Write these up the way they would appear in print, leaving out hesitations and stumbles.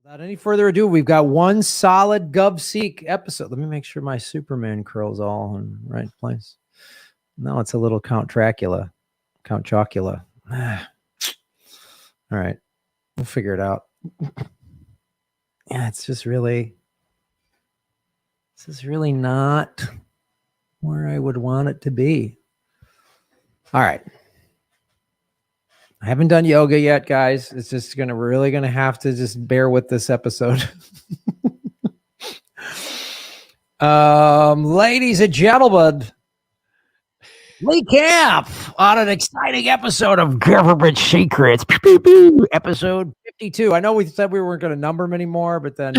Without any further ado, we've got one solid GovSeek episode. Let me make sure my Superman curl's all in the right place. No, it's a little Count Chocula. All right. We'll figure it out. Yeah, this is really not where I would want it to be. All right. I haven't done yoga yet, guys. It's just really gonna have to just bear with this episode. Ladies and gentlemen, Lee Camp on an exciting episode of Government Secrets, episode 52. I know we said we weren't going to number them anymore, but then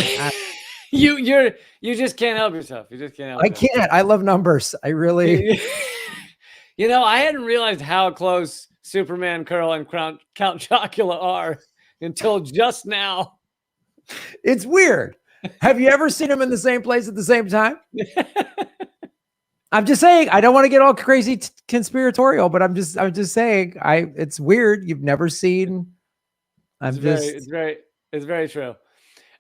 you just can't help yourself. You just can't help yourself. I can't. I love numbers. I really. I hadn't realized how close Superman Curl and Count Chocula are until just now. It's weird. Have you ever seen them in the same place at the same time? I'm just saying, I don't want to get all crazy conspiratorial, but I'm just saying, it's weird. You've never seen. It's very true.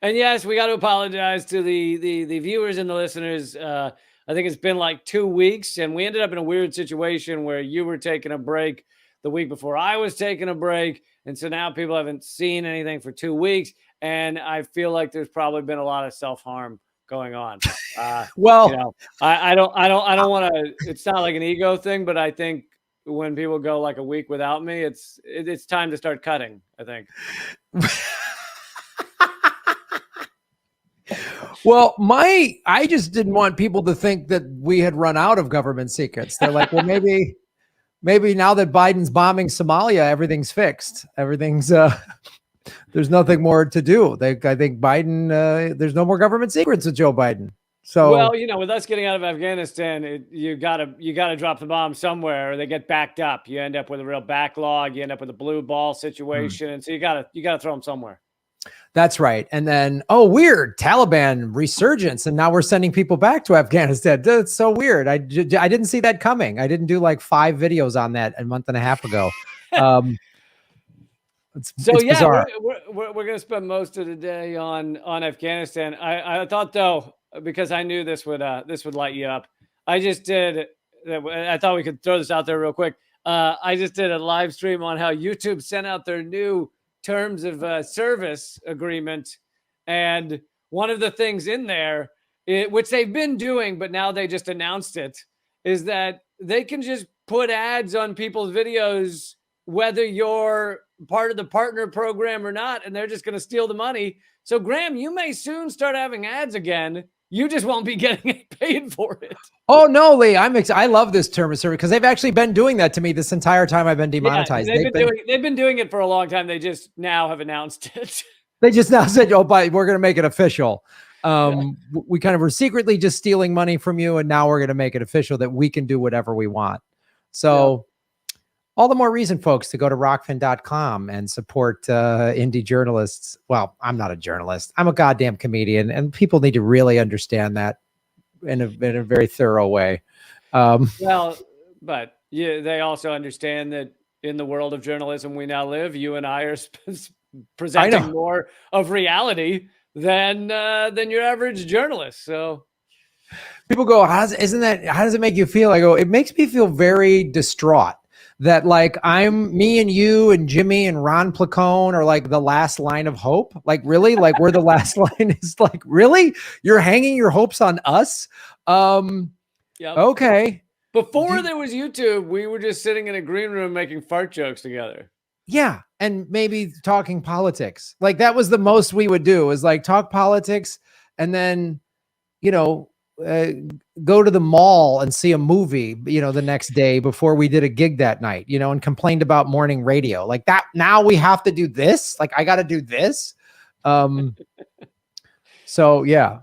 And yes, we got to apologize to the viewers and the listeners. I think it's been like 2 weeks, and we ended up in a weird situation where you were taking a break the week before I was taking a break. And so now people haven't seen anything for 2 weeks. And I feel like there's probably been a lot of self-harm going on. Well, I don't want to, it's not like an ego thing, but I think when people go like a week without me, it's time to start cutting, I think. Well, I just didn't want people to think that we had run out of government secrets. They're like, well, maybe now that Biden's bombing Somalia, everything's fixed. Everything's, there's nothing more to do. I think Biden, there's no more government secrets with Joe Biden. So, well, with us getting out of Afghanistan, you gotta drop the bomb somewhere, or they get backed up. You end up with a real backlog. You end up with a blue ball situation, and so you gotta throw them somewhere. That's right. And then, weird, Taliban resurgence, and now we're sending people back to Afghanistan. That's so weird. I didn't see that coming. I didn't do like 5 videos on that a month and a half ago. It's bizarre. We're going to spend most of the day on Afghanistan. I thought, though, because I knew this would light you up, I thought we could throw this out there real quick. I just did a live stream on how YouTube sent out their new terms of service agreement. And one of the things in there, which they've been doing, but now they just announced it, is that they can just put ads on people's videos, whether you're part of the partner program or not, and they're just going to steal the money. So, Graham, you may soon start having ads again. You just won't be getting paid for it. Oh, no, Lee. I love this term of service because they've actually been doing that to me this entire time I've been demonetized. Yeah, they've been doing it for a long time. They just now have announced it. They just now said, we're going to make it official. We kind of were secretly just stealing money from you, and now we're going to make it official that we can do whatever we want. So all the more reason, folks, to go to rockfin.com and support indie journalists. Well, I'm not a journalist. I'm a goddamn comedian, and people need to really understand that in a very thorough way. Well, but they also understand that in the world of journalism we now live, you and I are presenting more of reality than your average journalist. So people go, how does it make you feel? I go, it makes me feel very distraught. That like me and you and Jimmy and Ron Placone are like the last line of hope. Like really, like we're the last line. Is like really, you're hanging your hopes on us. Okay. Before there was YouTube, we were just sitting in a green room making fart jokes together. Yeah, and maybe talking politics. Like that was the most we would do, is like talk politics, and then go to the mall and see a movie, the next day before we did a gig that night, and complained about morning radio like that. Now we have to do this. Like I got to do this. So yeah,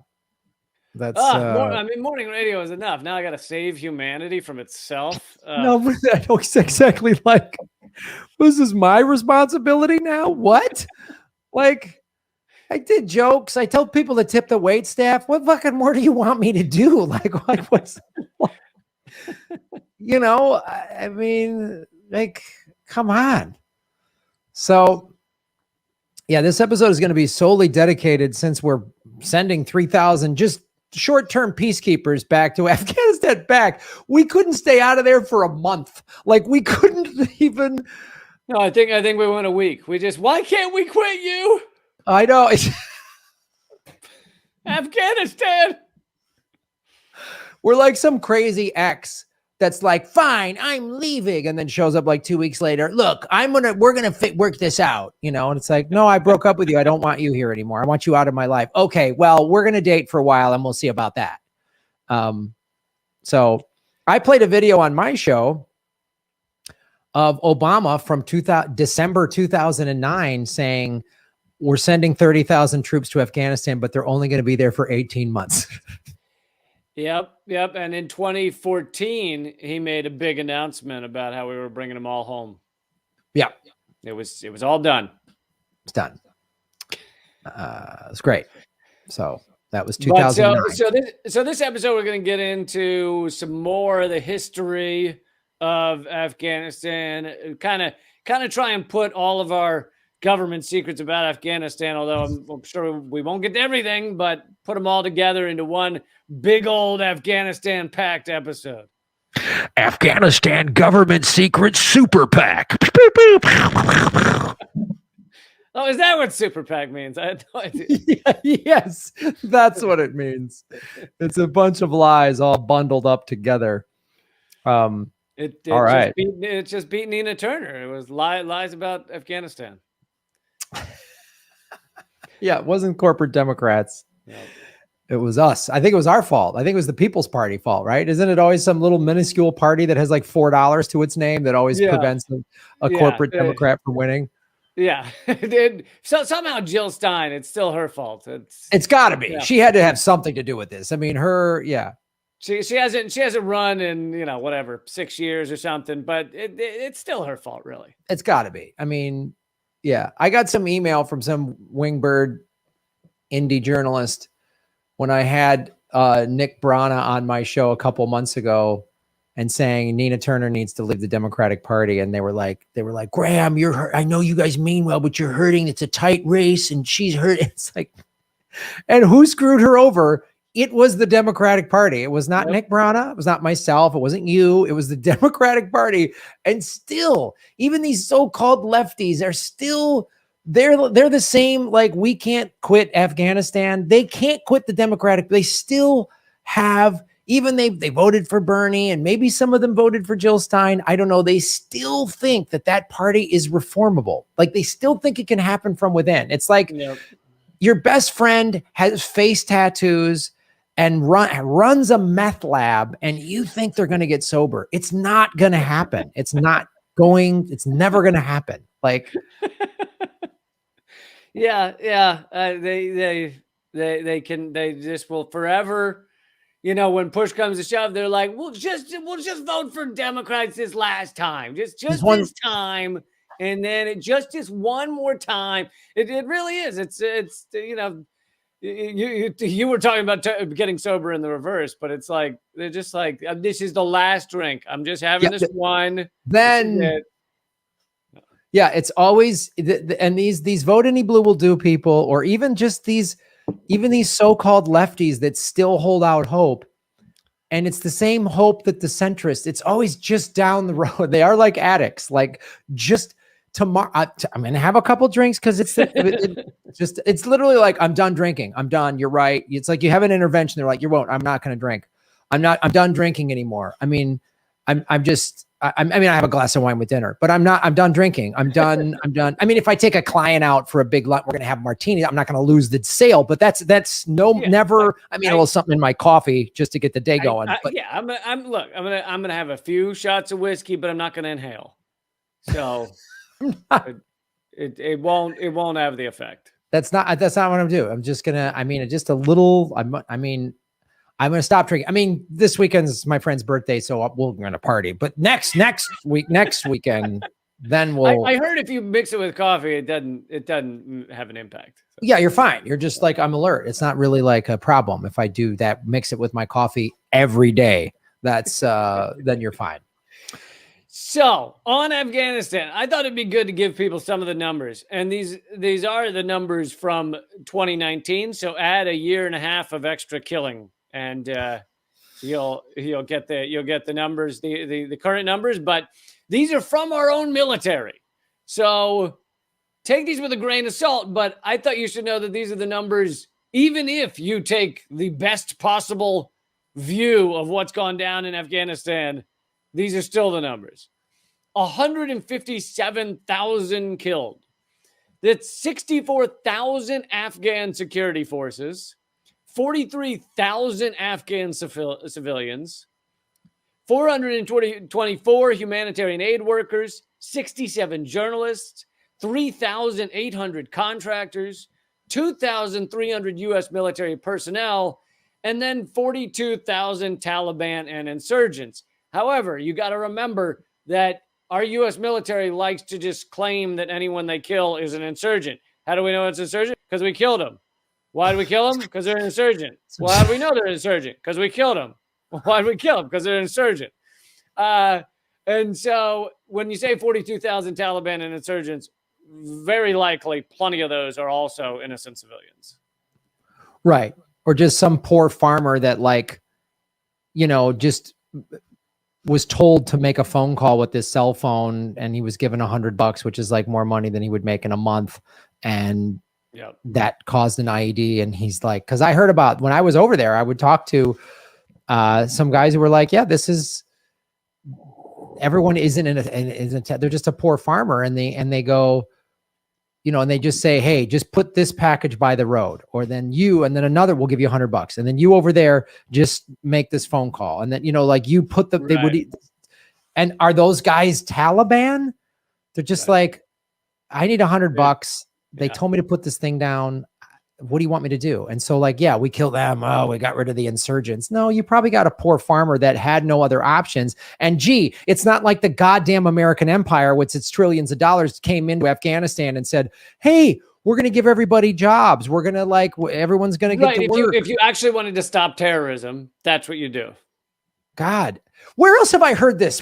that's, morning radio is enough. Now I got to save humanity from itself. No, but I know exactly like, this is my responsibility now. What? Like, I did jokes. I tell people to tip the wait staff. What fucking more do you want me to do? Like, what's, I mean, like, come on. So Yeah, this episode is going to be solely dedicated, since we're sending 3,000 just short-term peacekeepers back to Afghanistan. We couldn't stay out of there for a month. Like, we couldn't even. No, I think we went a week. Why can't we quit you? I know. Afghanistan. We're like some crazy ex that's like, fine, I'm leaving, and then shows up like 2 weeks later. Look, we're gonna work this out, and it's like, no, I broke up with you. I don't want you here anymore. I want you out of my life. Okay, well, we're gonna date for a while, and we'll see about that. So I played a video on my show of Obama from December 2009 saying, we're sending 30,000 troops to Afghanistan, but they're only going to be there for 18 months. Yep. And in 2014, he made a big announcement about how we were bringing them all home. Yeah. It was all done. It's done. It's great. So that was 2009. So this episode, we're going to get into some more of the history of Afghanistan, kind of try and put all of our government secrets about Afghanistan, although I'm sure we won't get to everything, but put them all together into one big old Afghanistan packed episode. Afghanistan government secret super PAC. Oh, is that what super PAC means? I had no idea. Yes, that's what it means. It's a bunch of lies all bundled up together. All right. It just beat Nina Turner. It was lies about Afghanistan. Yeah, it wasn't corporate Democrats. No. It was us. I think it was our fault. I think it was the People's Party fault, right? Isn't it always some little minuscule party that has like $4 to its name that always prevents a corporate Democrat from winning? Yeah. So somehow Jill Stein, it's still her fault. It's got to be. Yeah. She had to have something to do with this. I mean, She hasn't run in, whatever, 6 years or something, but it's still her fault, really. It's got to be. I mean, yeah. I got some email from some wingbird indie journalist when I had Nick Brana on my show a couple months ago and saying Nina Turner needs to leave the Democratic Party. And they were like, Graham, you're hurt. I know you guys mean well, but you're hurting. It's a tight race and she's hurt. It's like, and who screwed her over? It was the Democratic Party. It was not Nick Brana. It was not myself. It wasn't you. It was the Democratic Party. And still, even these so-called lefties are still, they're the same. Like, we can't quit Afghanistan. They can't quit the Democratic. They still have, even they voted for Bernie, and maybe some of them voted for Jill Stein. I don't know. They still think that party is reformable. Like, they still think it can happen from within. It's like your best friend has face tattoos and runs a meth lab, and you think they're going to get sober. It's not going to happen. It's never going to happen. Like, they just will forever, when push comes to shove, they're like, we'll just vote for Democrats this last time, just this time. And then it just one more time. It really is. It's you were talking about getting sober in the reverse, but it's like, they're just like, this is the last drink. I'm just having this one. Then, it's always, and these vote any blue will do people, or even these so-called lefties that still hold out hope. And it's the same hope that the centrists, it's always just down the road. They are like addicts, like just tomorrow. I'm going to have a couple drinks because it's literally like, I'm done drinking. I'm done. You're right. It's like you have an intervention. They're like, you won't. I'm not going to drink. I'm done drinking anymore. I mean, I have a glass of wine with dinner, but I'm done drinking. I'm done. I mean, if I take a client out for a big lunch, we're going to have martini. I'm not going to lose the sale, but never. I mean, a little something in my coffee just to get the day going. I'm going to have a few shots of whiskey, but I'm not going to inhale. So it won't have the effect. That's not what I'm doing. I'm just going to, just a little, I'm going to stop drinking. I mean, this weekend's my friend's birthday, so we're going to party. But next weekend, then we'll. I heard if you mix it with coffee, it doesn't have an impact. So. Yeah, you're fine. You're just like, I'm alert. It's not really like a problem if I do that. Mix it with my coffee every day. That's then you're fine. So on Afghanistan, I thought it'd be good to give people some of the numbers, and these are the numbers from 2019. So add a year and a half of extra killing, and you'll get the numbers, the current numbers. But these are from our own military, so take these with a grain of salt. But I thought you should know that these are the numbers, even if you take the best possible view of what's gone down in Afghanistan. These are still the numbers. 157,000 killed. That's 64,000 Afghan security forces, 43,000 Afghan civilians, 424 humanitarian aid workers, 67 journalists, 3,800 contractors, 2,300 U.S. military personnel, and then 42,000 Taliban and insurgents. However, you got to remember that our U.S. military likes to just claim that anyone they kill is an insurgent. How do we know it's an insurgent? Because we killed them. Why did we kill them? Because they're an insurgent. Well, how do we know they're an insurgent? Because we killed them. Why did we kill them? Because they're an insurgent. And so when you say 42,000 Taliban and insurgents, very likely plenty of those are also innocent civilians. Right. Or just some poor farmer that, like, just was told to make a phone call with his cell phone, and he was given $100, which is like more money than he would make in a month. And that caused an IED. And he's like, because I heard about, when I was over there, I would talk to some guys who were like, yeah, this is, everyone isn't they're just a poor farmer. And they go, and they just say, hey, just put this package by the road, or then and then another will give you $100. And then you over there, just make this phone call. And then, like you put the, they would, and are those guys Taliban? They're just like, I need $100. They told me to put this thing down. What do you want me to do? And so, like, yeah, we killed them. Oh, we got rid of the insurgents. No, you probably got a poor farmer that had no other options. And gee, it's not like the goddamn American empire, with its trillions of dollars, came into Afghanistan and said, hey, we're going to give everybody jobs. We're going to, like, everyone's going to get to work. If you actually wanted to stop terrorism, that's what you do. God, where else have I heard this?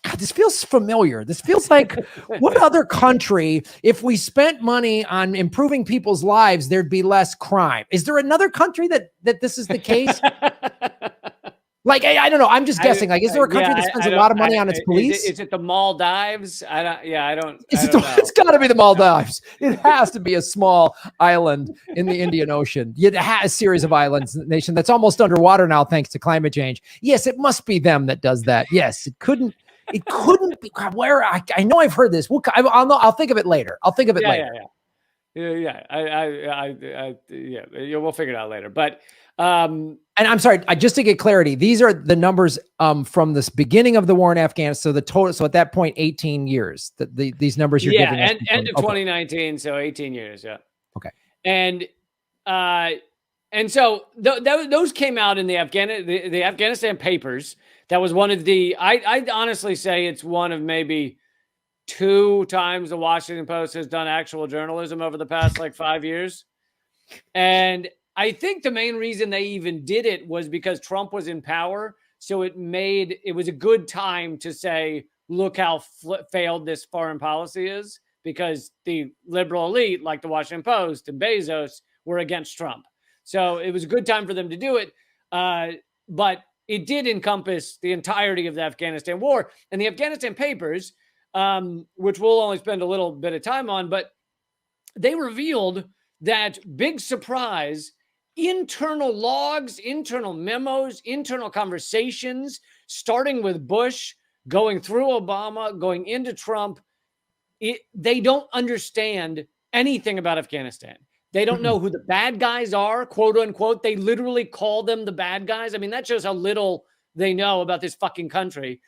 God, this feels familiar. This feels like, what other country, if we spent money on improving people's lives, there'd be less crime? Is there another country that this is the case? Like, I don't know. I'm just guessing. Like, is there a country that spends a lot of money on its police? Is it the Maldives? I don't. It's got to be the Maldives. It has to be a small island in the Indian Ocean. It has a series of islands, nation that's almost underwater now thanks to climate change. Yes, it must be them that does that. Yes, it couldn't be. Where I know I've heard this. I'll think of it later. I'll think of it later. We'll figure it out later. But and I'm sorry, just to get clarity, these are the numbers from this beginning of the war in Afghanistan. So the total, so at that point, 18 years. These numbers you're giving us. End of 2019, so 18 years. Yeah. Okay. And so those came out in the Afghanistan Papers. That was one of the. I'd honestly say it's one of maybe 2 times the Washington Post has done actual journalism over the past 5 years, and I think the main reason they even did it was because Trump was in power. So it was a good time to say, look how failed this foreign policy is, because the liberal elite, like the Washington Post and Bezos, were against Trump. So it was a good time for them to do it. But it did encompass the entirety of the Afghanistan war. And the Afghanistan Papers, which we'll only spend a little bit of time on, but they revealed that, big surprise, internal logs, internal memos, internal conversations, starting with Bush, going through Obama, going into Trump, they don't understand anything about Afghanistan. They don't know who the bad guys are, quote unquote. They literally call them the bad guys. I mean, that shows how little they know about this fucking country.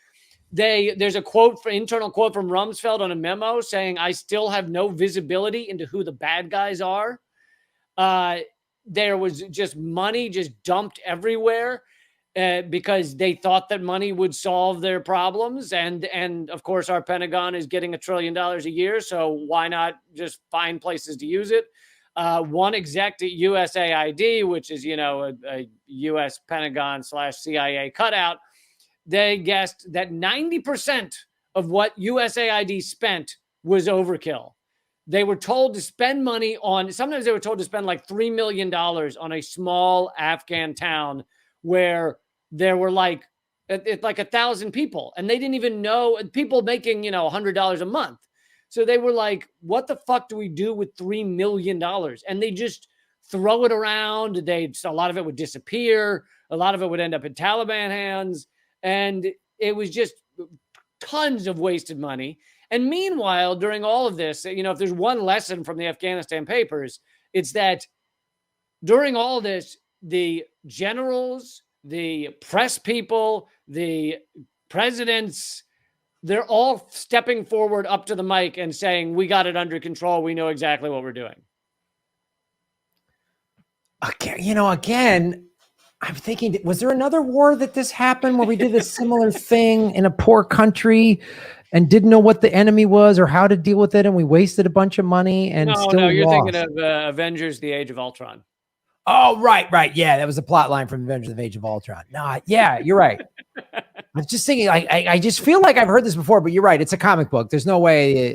There's a internal quote from Rumsfeld on a memo saying, I still have no visibility into who the bad guys are. There was just money just dumped everywhere because they thought that money would solve their problems. And of course, our Pentagon is getting $1 trillion a year. So why not just find places to use it? One exec at USAID, which is, a US Pentagon / CIA cutout, they guessed that 90% of what USAID spent was overkill. They were told to spend money on, sometimes they were told to spend like $3 million on a small Afghan town where there were like 1,000 people, and they didn't even know, people making, $100 a month. So they were like, what the fuck do we do with $3 million? And they just throw it around. A lot of it would disappear. A lot of it would end up in Taliban hands. And it was just tons of wasted money. And meanwhile, during all of this, if there's one lesson from the Afghanistan papers, it's that during all this, the generals, the press people, the presidents, they're all stepping forward up to the mic and saying, we got it under control. We know exactly what we're doing. Again, I'm thinking, was there another war that this happened where we did a similar thing in a poor country and didn't know what the enemy was or how to deal with it, and we wasted a bunch of money and No, you're thinking of Avengers: The Age of Ultron. Oh, right. Yeah, that was a plot line from Avengers: The Age of Ultron. No, yeah, you're right. I was just thinking, I just feel like I've heard this before, but you're right. It's a comic book. There's no way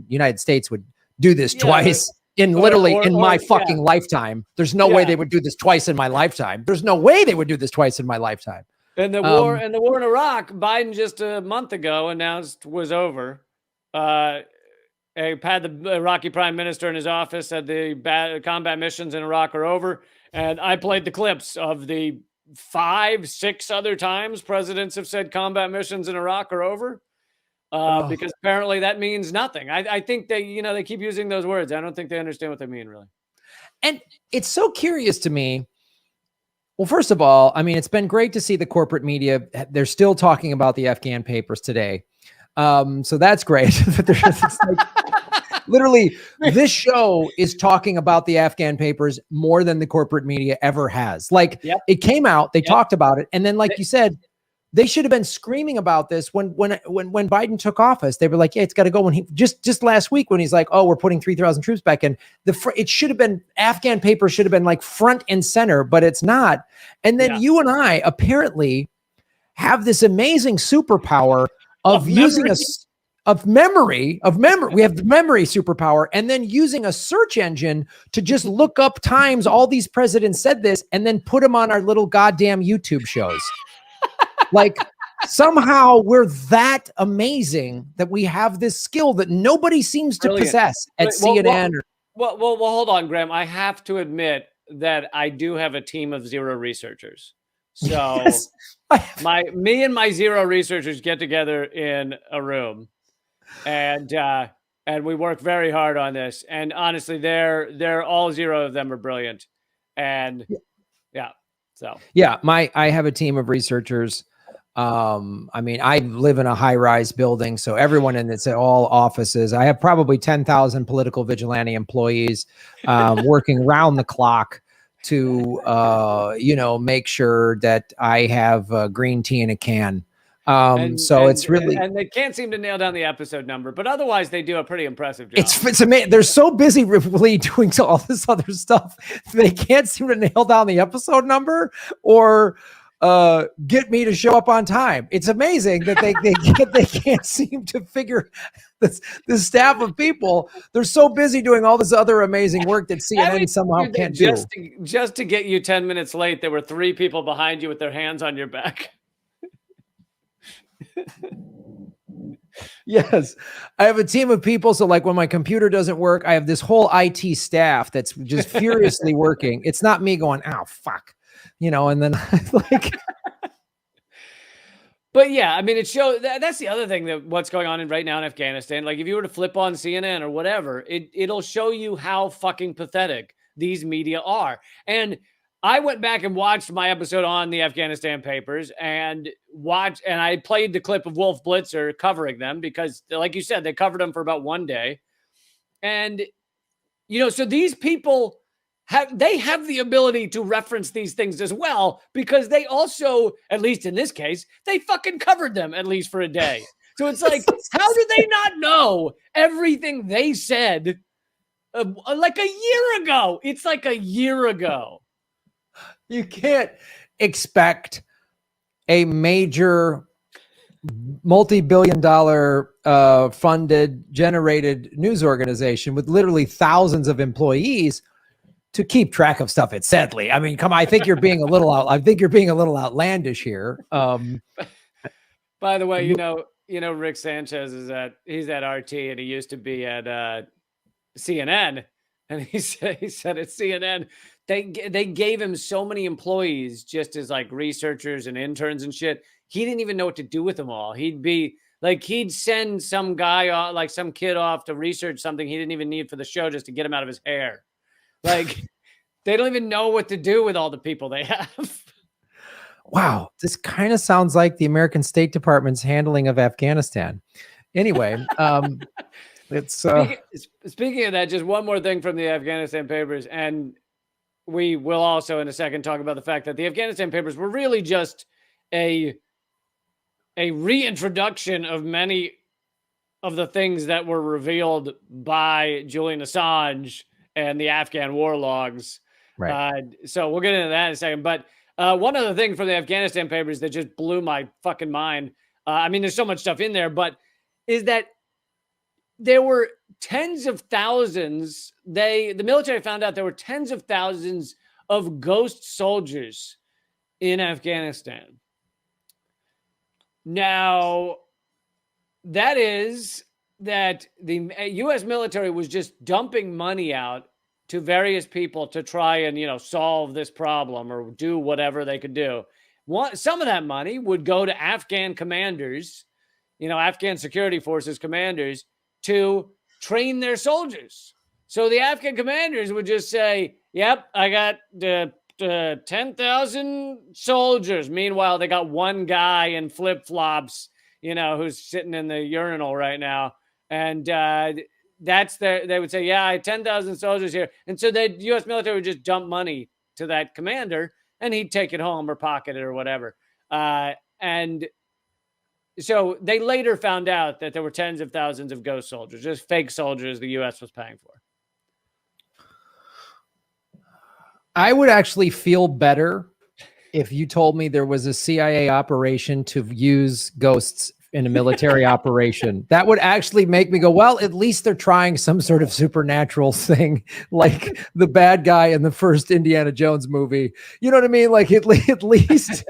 United States would do this twice in my fucking lifetime. There's no way they would do this twice in my lifetime. There's no way they would do this twice in my lifetime. And the war in Iraq, Biden just a month ago announced was over. Had the Iraqi prime minister in his office, said the combat missions in Iraq are over. And I played the clips of the 5-6 other times presidents have said combat missions in Iraq are over. Because apparently that means nothing. I think they keep using those words. I don't think they understand what they mean, really. And it's so curious to me. Well, first of all, I mean, it's been great to see the corporate media. They're still talking about the Afghan papers today. So that's great. Literally, this show is talking about the Afghan papers more than the corporate media ever has. It came out, they talked about it. And then, like you said, they should have been screaming about this when Biden took office. They were like, yeah, it's got to go. When he just last week, when he's like, oh, we're putting 3,000 troops back in, it should have been, Afghan papers should have been like front and center, but it's not. And then you and I apparently have this amazing superpower of using memory. We have the memory superpower, and then using a search engine to just look up times all these presidents said this and then put them on our little goddamn YouTube shows. Like, somehow we're that amazing that we have this skill that nobody seems to possess at CNN. Well, hold on, Graham. I have to admit that I do have a team of zero researchers. So me and my zero researchers get together in a room, and we work very hard on this. And honestly, they're all zero of them are brilliant. And I have a team of researchers. I mean, I live in a high-rise building, so everyone in it's all offices. I have probably 10,000 political vigilante employees working round the clock to make sure that I have green tea in a can. It's really, and they can't seem to nail down the episode number, but otherwise they do a pretty impressive job. It's amazing. They're so busy really doing all this other stuff. They can't seem to nail down the episode number or get me to show up on time. It's amazing that they can't seem to figure this staff of people. They're so busy doing all this other amazing work that CNN somehow can't do. Just to get you 10 minutes late, there were 3 people behind you with their hands on your back. Yes, I have a team of people. So like when my computer doesn't work, I have this whole IT staff that's just furiously working. It's not me going, oh, fuck. And then like, but yeah, I mean, it shows that's the other thing that what's going on right now in Afghanistan. Like if you were to flip on CNN or whatever, it'll show you how fucking pathetic these media are. And I went back and watched my episode on the Afghanistan papers and I played the clip of Wolf Blitzer covering them because, like you said, they covered them for about one day. And, so these people have the ability to reference these things as well, because they also, at least in this case, they fucking covered them at least for a day. So it's like, how do they not know everything they said like a year ago? It's like a year ago. You can't expect a major multi-billion-dollar funded, generated news organization with literally thousands of employees to keep track of stuff at Sedley. I mean, come on, I think you're being a little outlandish here. By the way, Rick Sanchez he's at RT and he used to be at CNN, and he said at CNN they gave him so many employees just as like researchers and interns and shit. He didn't even know what to do with them all. He'd send some guy off, like some kid off to research something he didn't even need for the show just to get him out of his hair. Like they don't even know what to do with all the people they have. Wow, this kind of sounds like the American State Department's handling of Afghanistan. Anyway, it's speaking of that, just one more thing from the Afghanistan Papers, and we will also in a second talk about the fact that the Afghanistan Papers were really just a reintroduction of many of the things that were revealed by Julian Assange and the Afghan war logs. Right. So we'll get into that in a second. But one other thing from the Afghanistan Papers that just blew my fucking mind. I mean, there's so much stuff in there, but is that there were tens of thousands. The military found out there were tens of thousands of ghost soldiers in Afghanistan. Now, that is that the U.S. military was just dumping money out to various people to try and, solve this problem or do whatever they could do. Some of that money would go to Afghan commanders, Afghan security forces commanders, to train their soldiers. So the Afghan commanders would just say, yep, I got 10,000 soldiers. Meanwhile, they got one guy in flip-flops, who's sitting in the urinal right now. And they would say, yeah, I had 10,000 soldiers here. And so the U.S. military would just dump money to that commander and he'd take it home or pocket it or whatever. And so they later found out that there were tens of thousands of ghost soldiers, just fake soldiers the U.S. was paying for. I would actually feel better if you told me there was a CIA operation to use ghosts in a military operation. That would actually make me go, well, at least they're trying some sort of supernatural thing, like the bad guy in the first Indiana Jones movie. You know what I mean? Like at least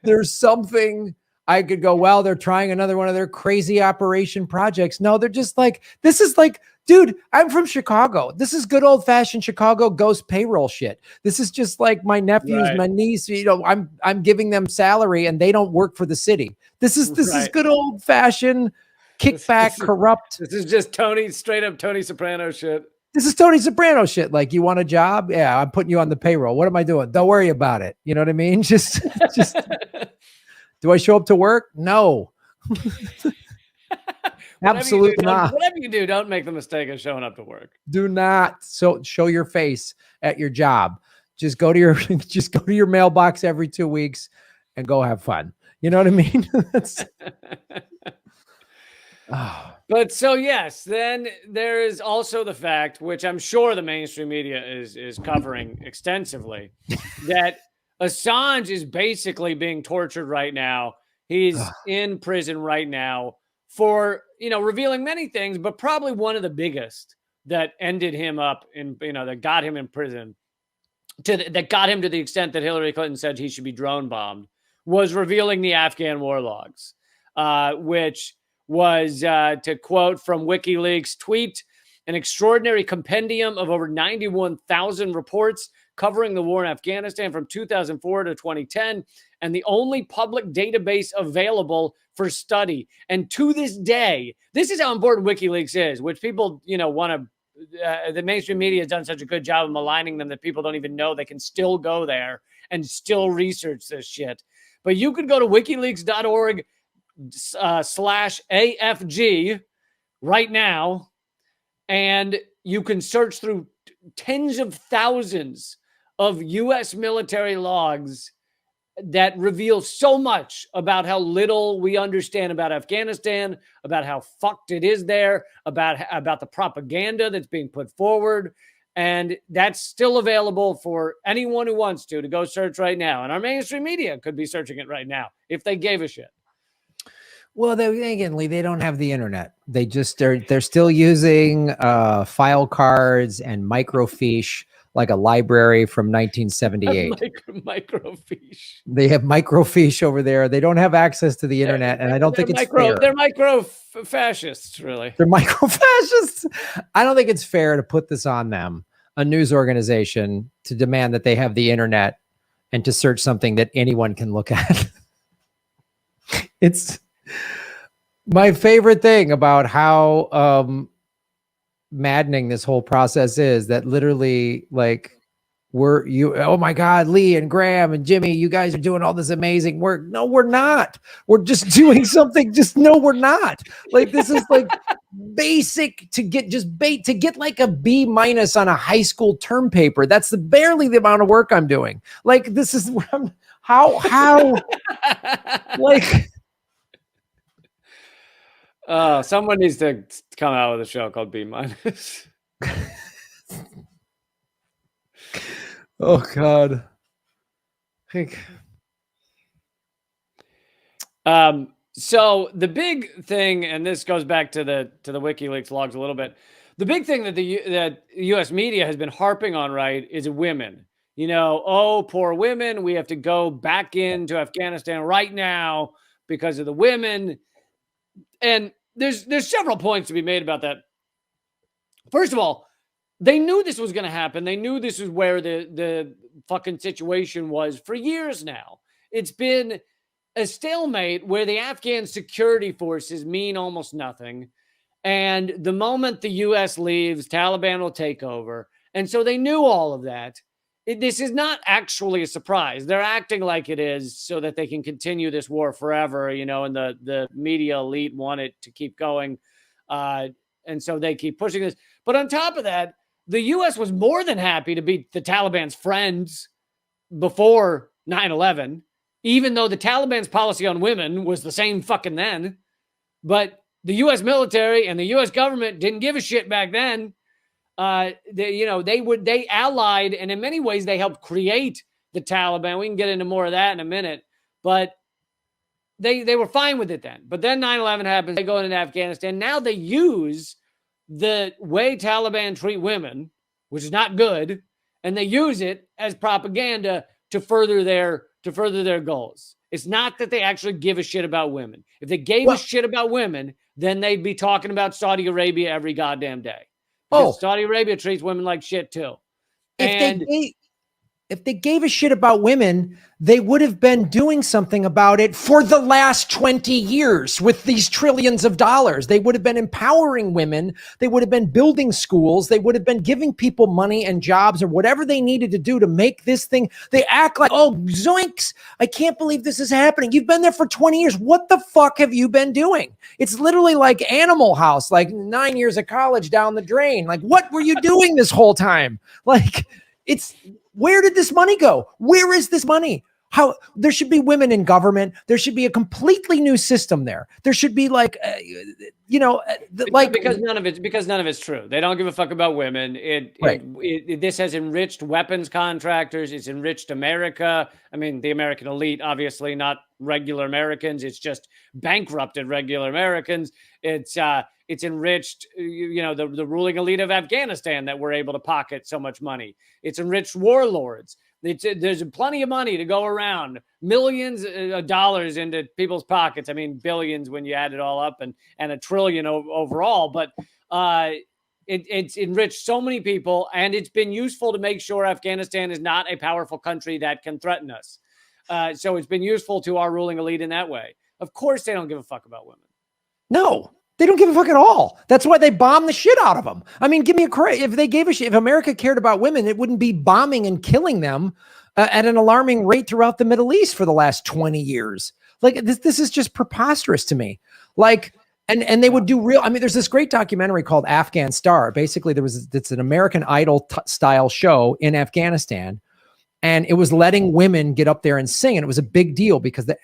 there's something I could go, well, they're trying another one of their crazy operation projects. No, they're just like, this is like, dude, I'm from Chicago. This is good old fashioned Chicago ghost payroll shit. This is just like my nephews, right. My niece, I'm giving them salary and they don't work for the city. This is good old fashioned kickback, corrupt. This is just straight up Tony Soprano shit. This is Tony Soprano shit. Like, you want a job? Yeah, I'm putting you on the payroll. What am I doing? Don't worry about it. You know what I mean? Just do I show up to work? No. Absolutely not. Whatever you do, don't make the mistake of showing up to work. Do not show your face at your job. Just go to your mailbox every 2 weeks and go have fun. You know what I mean? But so yes, then there is also the fact, which I'm sure the mainstream media is covering extensively, that Assange is basically being tortured right now. He's in prison right now for, revealing many things, but probably one of the biggest that ended him up that got him in prison, that got him to the extent that Hillary Clinton said he should be drone bombed, was revealing the Afghan war logs, which was, to quote from WikiLeaks tweet, an extraordinary compendium of over 91,000 reports covering the war in Afghanistan from 2004 to 2010, and the only public database available for study. And to this day, this is how important WikiLeaks is, which people, want to, the mainstream media has done such a good job of maligning them that people don't even know they can still go there and still research this shit. But you could go to wikileaks.org /AFG right now, and you can search through tens of thousands of U.S. military logs that reveal so much about how little we understand about Afghanistan, about how fucked it is there, about the propaganda that's being put forward. And that's still available for anyone who wants to go search right now. And our mainstream media could be searching it right now if they gave a shit. Well, again, Lee, they don't have the internet. They're still using file cards and microfiche like a library from 1978. Microfiche. They have microfiche over there. They don't have access to the internet, and I don't think it's fair. They're micro-fascists, really. They're micro-fascists. I don't think it's fair to put this on them, a news organization, to demand that they have the internet and to search something that anyone can look at. It's my favorite thing about how maddening this whole process is, that literally, like, oh my God, Lee and Graham and Jimmy, you guys are doing all this amazing work. No, we're not. We're just doing something. No, we're not. Like, this is like basic to get like a B- on a high school term paper. That's barely the amount of work I'm doing. Like, this is how like. Someone needs to come out with a show called B-. Oh God. So the big thing, and this goes back to the WikiLeaks logs a little bit. The big thing that the U.S. media has been harping on, right, is women. Oh, poor women. We have to go back into Afghanistan right now because of the women. And there's several points to be made about that. First of all, they knew this was going to happen. They knew this was where the fucking situation was for years now. It's been a stalemate where the Afghan security forces mean almost nothing. And the moment the U.S. leaves, Taliban will take over. And so they knew all of that. This is not actually a surprise. They're acting like it is so that they can continue this war forever, and the media elite want it to keep going. And so they keep pushing this. But on top of that, the U.S. was more than happy to be the Taliban's friends before 9/11, even though the Taliban's policy on women was the same fucking then. But the U.S. military and the U.S. government didn't give a shit back then. They allied, and in many ways they helped create the Taliban. We can get into more of that in a minute, but they were fine with it then. But then 9/11 happens. They go into Afghanistan. Now they use the way Taliban treat women, which is not good, and they use it as propaganda to further their goals. It's not that they actually give a shit about women. If they gave a shit about women, then they'd be talking about Saudi Arabia every goddamn day. Because Saudi Arabia treats women like shit too. If they gave a shit about women, they would have been doing something about it for the last 20 years with these trillions of dollars. They would have been empowering women. They would have been building schools. They would have been giving people money and jobs or whatever they needed to do to make this thing. They act like, oh, zoinks, I can't believe this is happening. You've been there for 20 years. What the fuck have you been doing? It's literally like Animal House, like 9 years of college down the drain. Like, what were you doing this whole time? Like, where did this money go? Where is this money? There should be women in government. There should be a completely new system there. There should be because none of it's true. They don't give a fuck about women. This has enriched weapons contractors. It's enriched America. I mean, the American elite, obviously, not regular Americans. It's just bankrupted regular Americans. It's enriched, the ruling elite of Afghanistan that were able to pocket so much money. It's enriched warlords. There's plenty of money to go around, millions of dollars into people's pockets. I mean, billions when you add it all up, and $1 trillion overall. But it's enriched so many people, and it's been useful to make sure Afghanistan is not a powerful country that can threaten us. So it's been useful to our ruling elite in that way. Of course, they don't give a fuck about women. No. They don't give a fuck at all. That's why they bomb the shit out of them. I mean, give me a credit. If they gave a shit, if America cared about women, it wouldn't be bombing and killing them at an alarming rate throughout the Middle East for the last 20 years. Like, this is just preposterous to me. Like, and they would do real. I mean, there's this great documentary called Afghan Star. Basically, it's an American Idol style show in Afghanistan. And it was letting women get up there and sing. And it was a big deal because the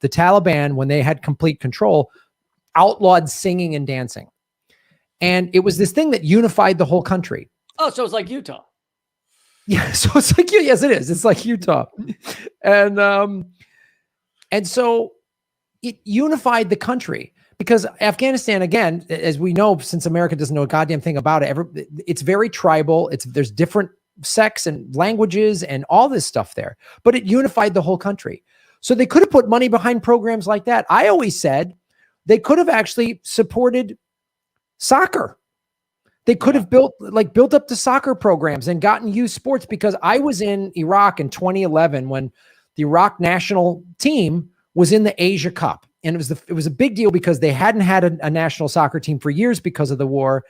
Taliban, when they had complete control, outlawed singing and dancing. And it was this thing that unified the whole country. Oh, so it's like Utah. Yeah, so it's like, yes, it is. It's like Utah. And so it unified the country, because Afghanistan, again, as we know, since America doesn't know a goddamn thing about it, it's very tribal. There's different sects and languages and all this stuff there, but it unified the whole country. So they could have put money behind programs like that. I always said they could have actually supported soccer. They could have built up the soccer programs and gotten youth sports, because I was in Iraq in 2011 when the Iraq national team was in the Asia Cup. And it was a big deal because they hadn't had a national soccer team for years because of the war.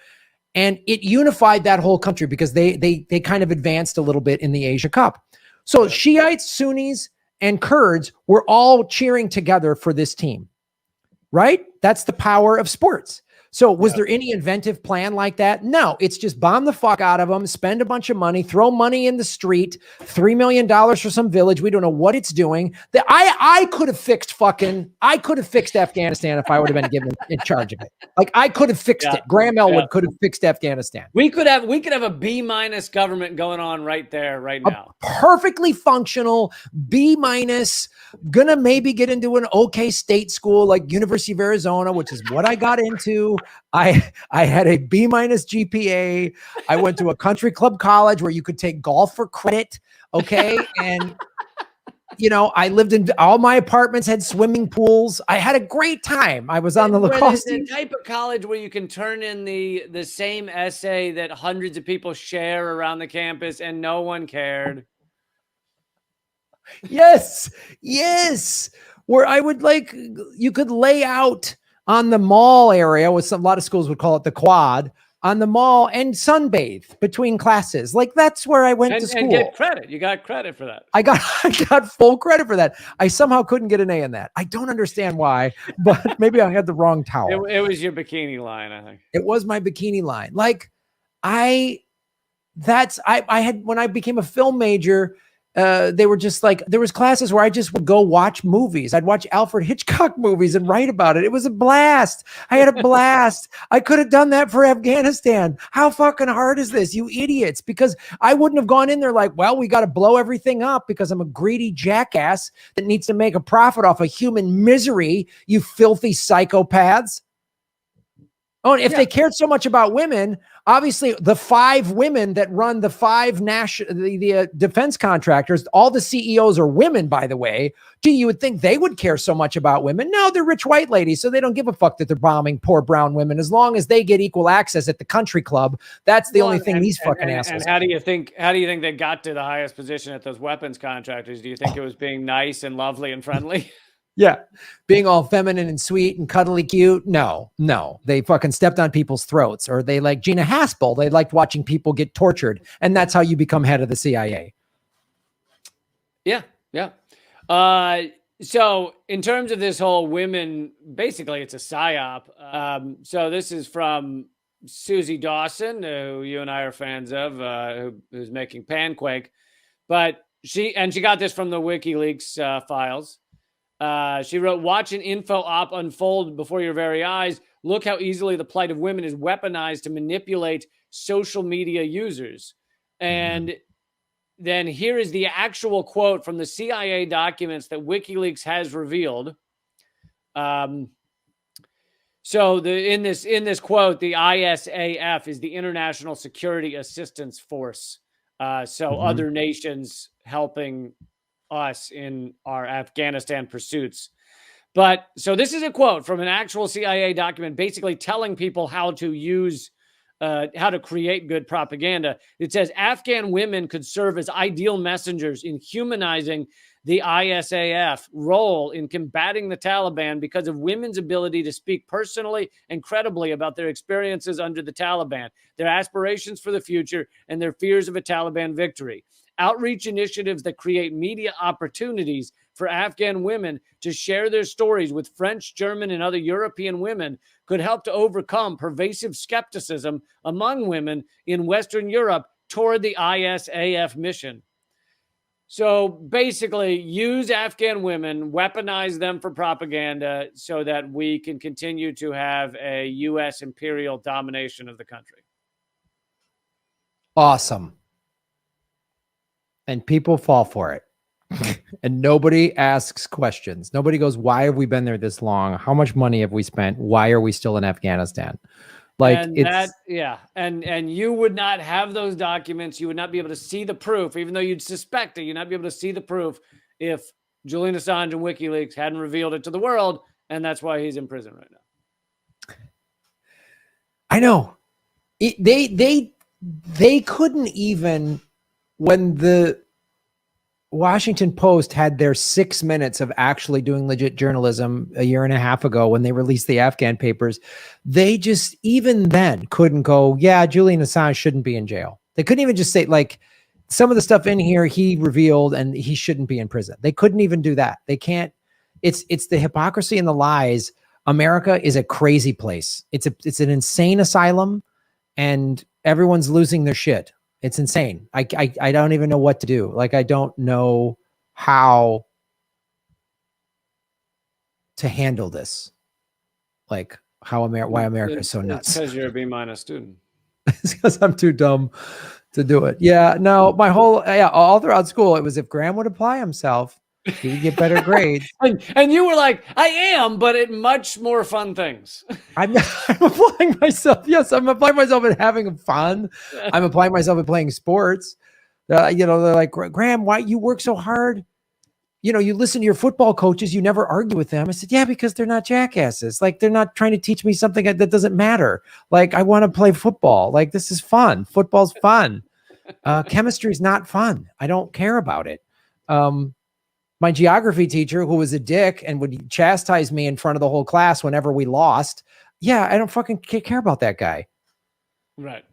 And it unified that whole country because they kind of advanced a little bit in the Asia Cup. So Shiites, Sunnis, and Kurds were all cheering together for this team, right? That's the power of sports. So was there any inventive plan like that? No, it's just bomb the fuck out of them, spend a bunch of money, throw money in the street, $3 million for some village. We don't know what it's doing. I could have fixed Afghanistan if I would have been given in charge of it. Like, I could have fixed it. Graham Elwood could have fixed Afghanistan. We could have a B- government going on right there, right now. A perfectly functional B-, gonna maybe get into an okay state school like University of Arizona, which is what I got into. I had a B- GPA. I went to a country club college where you could take golf for credit. Okay. And, I lived in, all my apartments had swimming pools. I had a great time. I was on the lacrosse team. The type of college where you can turn in the same essay that hundreds of people share around the campus and no one cared. Yes. Where I would you could lay out on the mall area, with a lot of schools would call it the quad, on the mall, and sunbathe between classes. Like, that's where I went to school. And get credit. You got credit for that. I got full credit for that. I somehow couldn't get an A in that. I don't understand why, but maybe I had the wrong towel. It was your bikini line, I think. It was my bikini line. Like, I had, when I became a film major, they were just like, there was classes where I just would go watch movies. I'd watch Alfred Hitchcock movies and write about it. It was a blast. I had a blast. I could have done that for Afghanistan. How fucking hard is this, you idiots? Because I wouldn't have gone in there like, well, we got to blow everything up because I'm a greedy jackass that needs to make a profit off of human misery, you filthy psychopaths. Oh, and if they cared so much about women, obviously the 5 women that run the 5 the defense contractors, all the CEOs are women, by the way. Gee, you would think they would care so much about women. No, they're rich white ladies, so they don't give a fuck that they're bombing poor brown women. As long as they get equal access at the country club, that's the only thing these fucking assholes. And how do you think they got to the highest position at those weapons contractors? Do you think it was being nice and lovely and friendly? Yeah. Being all feminine and sweet and cuddly cute. No. They fucking stepped on people's throats, or they like Gina Haspel. They liked watching people get tortured. And that's how you become head of the CIA. Yeah. So in terms of this whole women, basically it's a psyop. So this is from Susie Dawson, who you and I are fans of, who's making Panquake. But she got this from the WikiLeaks files. She wrote, watch an info op unfold before your very eyes. Look how easily the plight of women is weaponized to manipulate social media users. And then here is the actual quote from the CIA documents that WikiLeaks has revealed. So in this quote, the ISAF is the International Security Assistance Force. Other nations helping us in our Afghanistan pursuits. But so this is a quote from an actual CIA document, basically telling people how to use, how to create good propaganda. It says Afghan women could serve as ideal messengers in humanizing the ISAF role in combating the Taliban because of women's ability to speak personally and credibly about their experiences under the Taliban, their aspirations for the future, and their fears of a Taliban victory. Outreach initiatives that create media opportunities for Afghan women to share their stories with French, German, and other European women could help to overcome pervasive skepticism among women in Western Europe toward the ISAF mission. So basically, use Afghan women, weaponize them for propaganda so that we can continue to have a U.S. imperial domination of the country. awesome. And people fall for it. And nobody asks questions. Nobody goes, why have we been there this long? How much money have we spent? Why are we still in Afghanistan? Like, and it's that, yeah. And you would not have those documents. You would not be able to see the proof, even though you'd suspect it. You'd not be able to see the proof if Julian Assange and WikiLeaks hadn't revealed it to the world. And that's why he's in prison right now. I know. They couldn't even, when the Washington Post had their 6 minutes of actually doing legit journalism a year and a half ago when they released the Afghan papers, they just, even then, couldn't go, yeah, Julian Assange shouldn't be in jail. They couldn't even just say, like, some of the stuff in here he revealed and he shouldn't be in prison. They couldn't even do that. They can't. It's the hypocrisy and the lies. America is a crazy place. It's an insane asylum, and everyone's losing their shit. It's insane. I don't even know what to do. Like, I don't know how to handle this. Like, why America is so nuts. Because you're a B- student. It's because I'm too dumb to do it. Yeah, no, all throughout school, it was if Graham would apply himself, he would get better grades. And you were like, I am, but at much more fun things. I'm applying myself. Yes, I'm applying myself at having fun. I'm applying myself at playing sports. They're like, Graham, why you work so hard? You listen to your football coaches. You never argue with them. I said, yeah, because they're not jackasses. Like, they're not trying to teach me something that doesn't matter. Like, I want to play football. Like, this is fun. Football's fun. Chemistry is not fun. I don't care about it. My geography teacher, who was a dick and would chastise me in front of the whole class whenever we lost. Yeah, I don't fucking care about that guy. Right.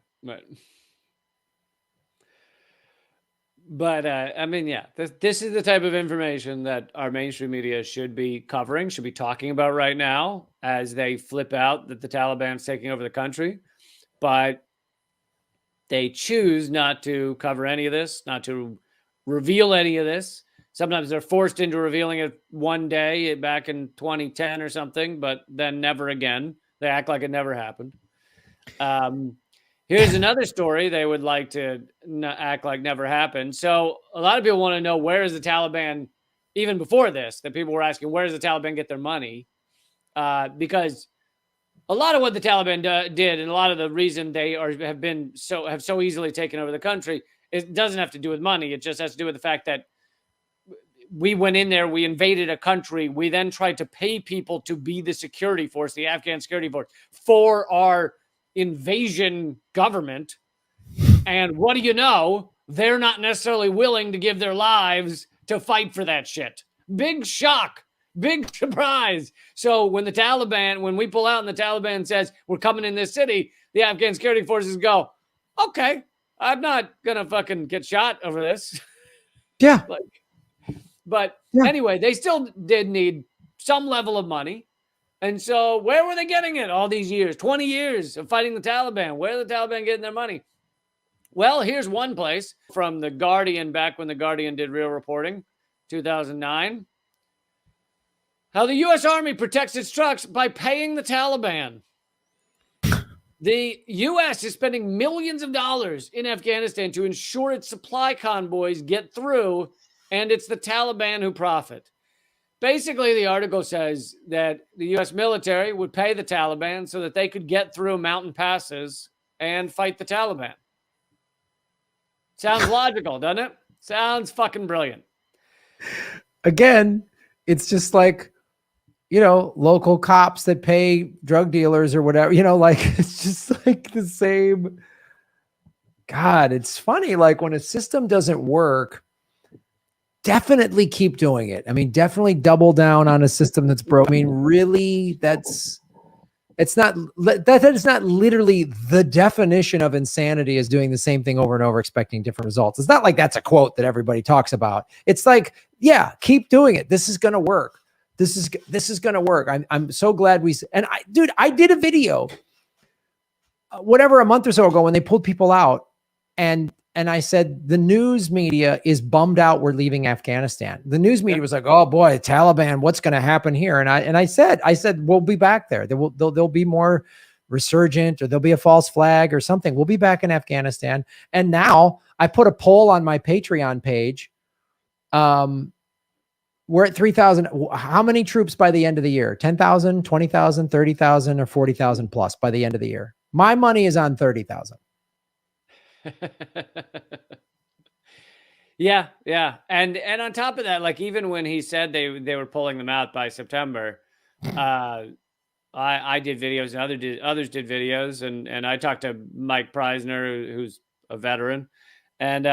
But I mean, yeah, this is the type of information that our mainstream media should be covering, should be talking about right now as they flip out that the Taliban's taking over the country. But they choose not to cover any of this, not to reveal any of this. Sometimes they're forced into revealing it one day back in 2010 or something, but then never again. They act like it never happened. Here's another story they would like to act like never happened. So a lot of people want to know, where is the Taliban, even before this, that people were asking, where does the Taliban get their money? Because a lot of what the Taliban did, and a lot of the reason they have so easily taken over the country, it doesn't have to do with money. It just has to do with the fact that we went in there, we invaded a country. We then tried to pay people to be the security force, the Afghan security force, for our invasion government. And what do you know? They're not necessarily willing to give their lives to fight for that shit. Big shock, big surprise. So when we pull out and the Taliban says we're coming in this city, the Afghan security forces go, okay, I'm not going to fucking get shot over this. Yeah. But anyway, they still did need some level of money. And so where were they getting it all these years? 20 years of fighting the Taliban. Where are the Taliban getting their money? Well, here's one place from The Guardian, back when The Guardian did real reporting, 2009. How the U.S. Army protects its trucks by paying the Taliban. The U.S. is spending millions of dollars in Afghanistan to ensure its supply convoys get through, and it's the Taliban who profit. Basically, the article says that the U.S. military would pay the Taliban so that they could get through mountain passes and fight the Taliban. Sounds logical, doesn't it? Sounds fucking brilliant. Again, it's just like, local cops that pay drug dealers or whatever, it's just like the same. God, it's funny. Like, when a system doesn't work, definitely keep doing it. I mean, definitely double down on a system that's broke. I mean, really, that is not literally the definition of insanity, is doing the same thing over and over, expecting different results. It's not like that's a quote that everybody talks about. It's like, yeah, keep doing it. This is going to work. This is going to work. I'm so glad I did a video, a month or so ago, when they pulled people out, and I said, the news media is bummed out we're leaving Afghanistan. The news media was like, oh boy, Taliban, what's going to happen here? And I said, we'll be back there. There'll be more resurgent, or there'll be a false flag or something. We'll be back in Afghanistan. And now I put a poll on my Patreon page. We're at 3,000. How many troops by the end of the year? 10,000, 20,000, 30,000, or 40,000 plus by the end of the year? My money is on 30,000. Yeah. And on top of that, like, even when he said they were pulling them out by September, I did videos and others did videos, and I talked to Mike Preisner, who's a veteran, and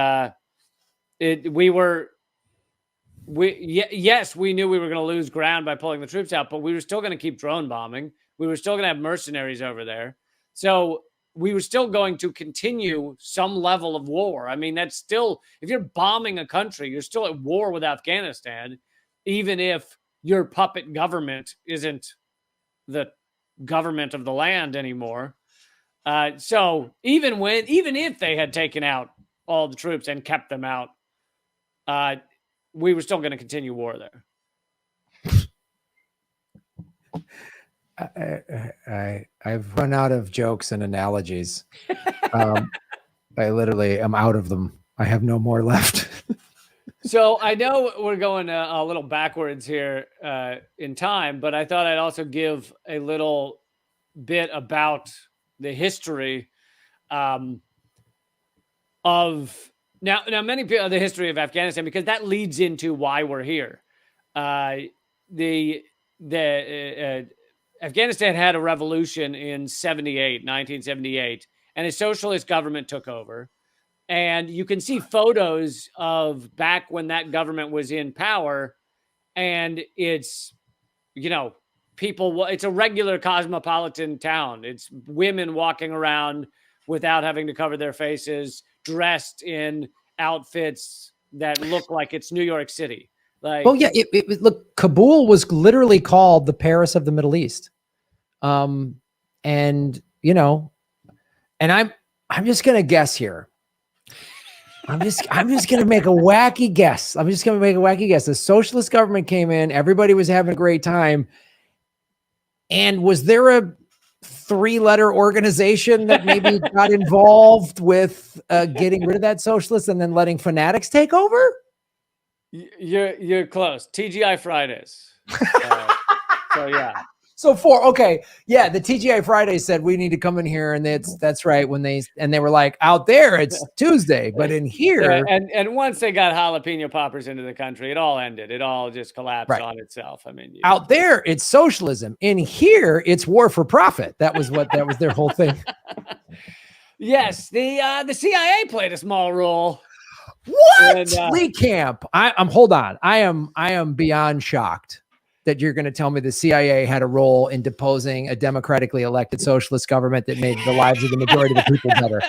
yes, we knew we were going to lose ground by pulling the troops out, but we were still going to keep drone bombing. We were still going to have mercenaries over there. So we were still going to continue some level of war. I mean, that's still, if you're bombing a country, you're still at war with Afghanistan, even if your puppet government isn't the government of the land anymore. So even if they had taken out all the troops and kept them out, we were still going to continue war there. I've run out of jokes and analogies. I literally am out of them. I have no more left. So I know we're going a little backwards here in time, but I thought I'd also give a little bit about the history of now many people, the history of Afghanistan, because that leads into why we're here. Afghanistan had a revolution in 1978, and a socialist government took over. And you can see photos of back when that government was in power, and it's, people, it's a regular cosmopolitan town. It's women walking around without having to cover their faces, dressed in outfits that look like it's New York City. Like, well, yeah, look, Kabul was literally called the Paris of the Middle East. And I'm just going to guess here. I'm just going to make a wacky guess. The socialist government came in, everybody was having a great time. And was there a 3-letter organization that maybe got involved with getting rid of that socialist and then letting fanatics take over? You're close. TGI Fridays. So yeah. So the TGI Fridays said we need to come in here, and that's right. They were like, out there it's Tuesday, but in here, and once they got jalapeno poppers into the country, it all ended. It all just collapsed on itself. I mean, out there it's socialism. In here, it's war for profit. That was their whole thing. Yes, the CIA played a small role. What? Lee Camp? Hold on. I am beyond shocked that you're going to tell me the CIA had a role in deposing a democratically elected socialist government that made the lives of the majority of the people better.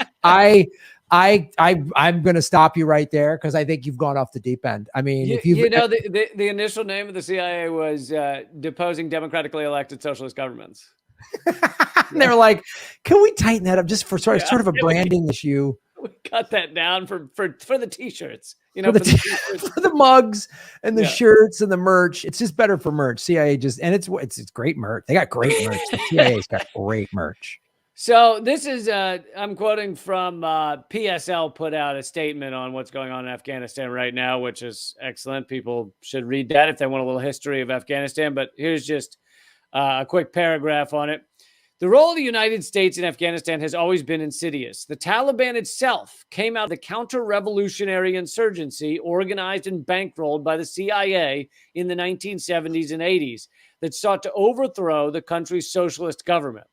I'm going to stop you right there, because I think you've gone off the deep end. I mean, the initial name of the CIA was deposing democratically elected socialist governments. And they were like, can we tighten that up just for sort of a branding issue? We cut that down for the t-shirts, for the mugs and the shirts and the merch. It's just better for merch. CIA it's great merch. They got great merch. The CIA's got great merch. So this is I'm quoting from PSL put out a statement on what's going on in Afghanistan right now, which is excellent. People should read that if they want a little history of Afghanistan. But here's just a quick paragraph on it. The role of the United States in Afghanistan has always been insidious. The Taliban itself came out of the counter-revolutionary insurgency organized and bankrolled by the CIA in the 1970s and 80s that sought to overthrow the country's socialist government.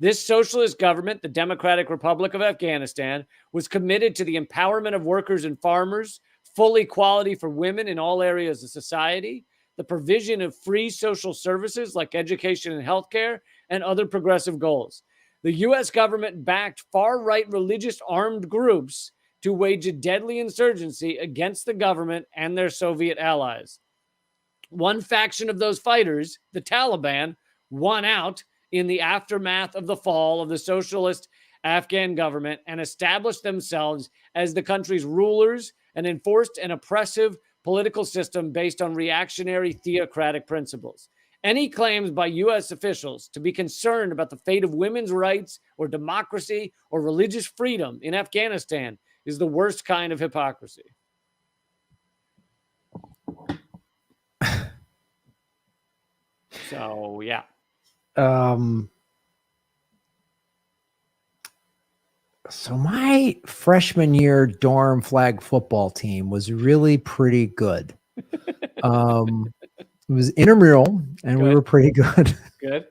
This socialist government, the Democratic Republic of Afghanistan, was committed to the empowerment of workers and farmers, full equality for women in all areas of society, the provision of free social services like education and healthcare, and other progressive goals. The U.S. government backed far-right religious armed groups to wage a deadly insurgency against the government and their Soviet allies. One faction of those fighters, the Taliban, won out in the aftermath of the fall of the socialist Afghan government and established themselves as the country's rulers and enforced an oppressive political system based on reactionary theocratic principles. Any claims by U.S. officials to be concerned about the fate of women's rights or democracy or religious freedom in Afghanistan is the worst kind of hypocrisy. So, yeah. So my freshman year dorm flag football team was really pretty good. It was intramural, and we were pretty good. Good.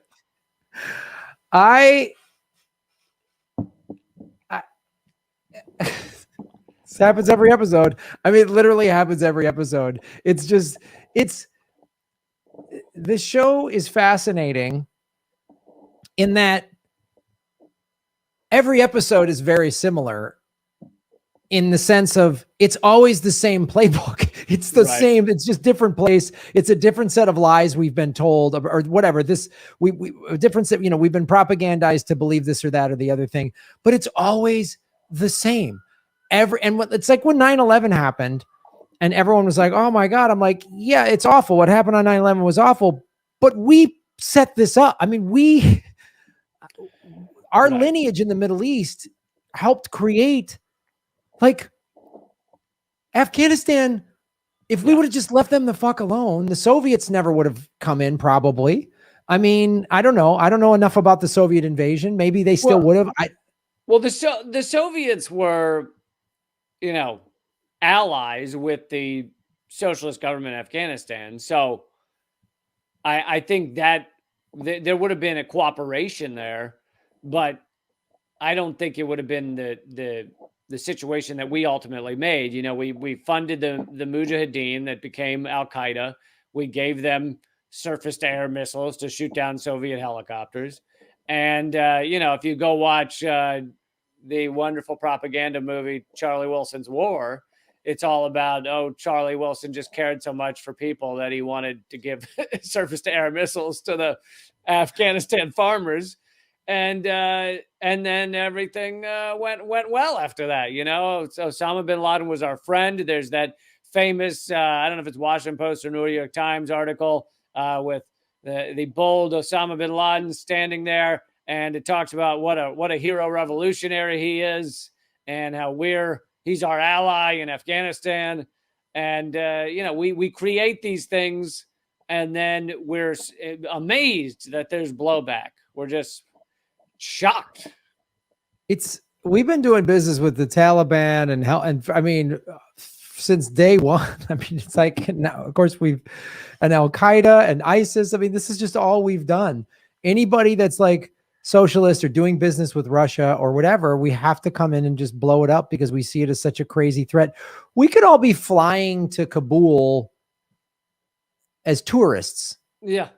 This happens every episode. I mean, it literally happens every episode. This show is fascinating in that every episode is very similar in the sense of it's always the same playbook. It's the same. It's just different place. It's a different set of lies we've been told or whatever. A different set, we've been propagandized to believe this or that or the other thing, but it's always the same. It's like when 9/11 happened and everyone was like, oh my God. I'm like, yeah, it's awful. What happened on 9/11 was awful, but we set this up. I mean, our lineage in the Middle East helped create like Afghanistan. If we would have just left them the fuck alone, the Soviets never would have come in probably. I mean, I don't know. I don't know enough about the Soviet invasion. Maybe they still would have. The Soviets were, allies with the socialist government in Afghanistan. So I think that there would have been a cooperation there, but I don't think it would have been the situation that we ultimately made. We funded the Mujahideen that became Al-Qaeda. We gave them surface-to-air missiles to shoot down Soviet helicopters. And, if you go watch the wonderful propaganda movie, Charlie Wilson's War, it's all about, Charlie Wilson just cared so much for people that he wanted to give surface-to-air missiles to the Afghanistan farmers. And then everything went well after that. So Osama bin Laden was our friend. There's that famous, I don't know if it's Washington Post or New York Times article with the bold Osama bin Laden standing there. And it talks about what a hero revolutionary he is and how he's our ally in Afghanistan. And, we create these things and then we're amazed that there's blowback. We're just shocked. We've been doing business with the Taliban and I mean, since day one. I mean, it's like now, of course, and Al-Qaeda and ISIS. I mean, this is just all we've done. Anybody that's like socialist or doing business with Russia or whatever, we have to come in and just blow it up because we see it as such a crazy threat. We could all be flying to Kabul as tourists. Yeah.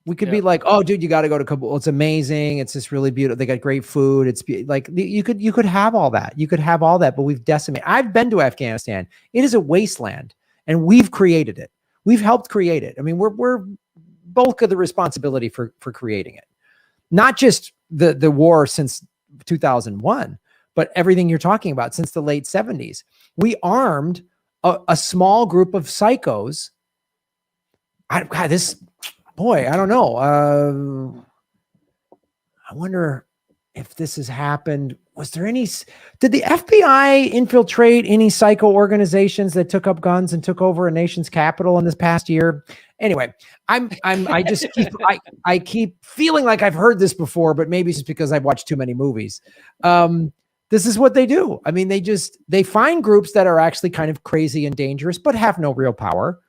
We could be like, oh, dude, you got to go to Kabul. It's amazing. It's just really beautiful. They got great food. It's like you could have all that. You could have all that, but we've decimated. I've been to Afghanistan. It is a wasteland, and we've created it. We've helped create it. I mean, we're bulk of the responsibility for creating it. Not just the war since 2001, but everything you're talking about since the late 70s. We armed a small group of psychos. I don't know. I wonder if this has happened. Did the FBI infiltrate any psycho organizations that took up guns and took over a nation's capital in this past year? Anyway, I keep feeling like I've heard this before, but maybe it's just because I've watched too many movies. This is what they do. I mean, they find groups that are actually kind of crazy and dangerous, but have no real power.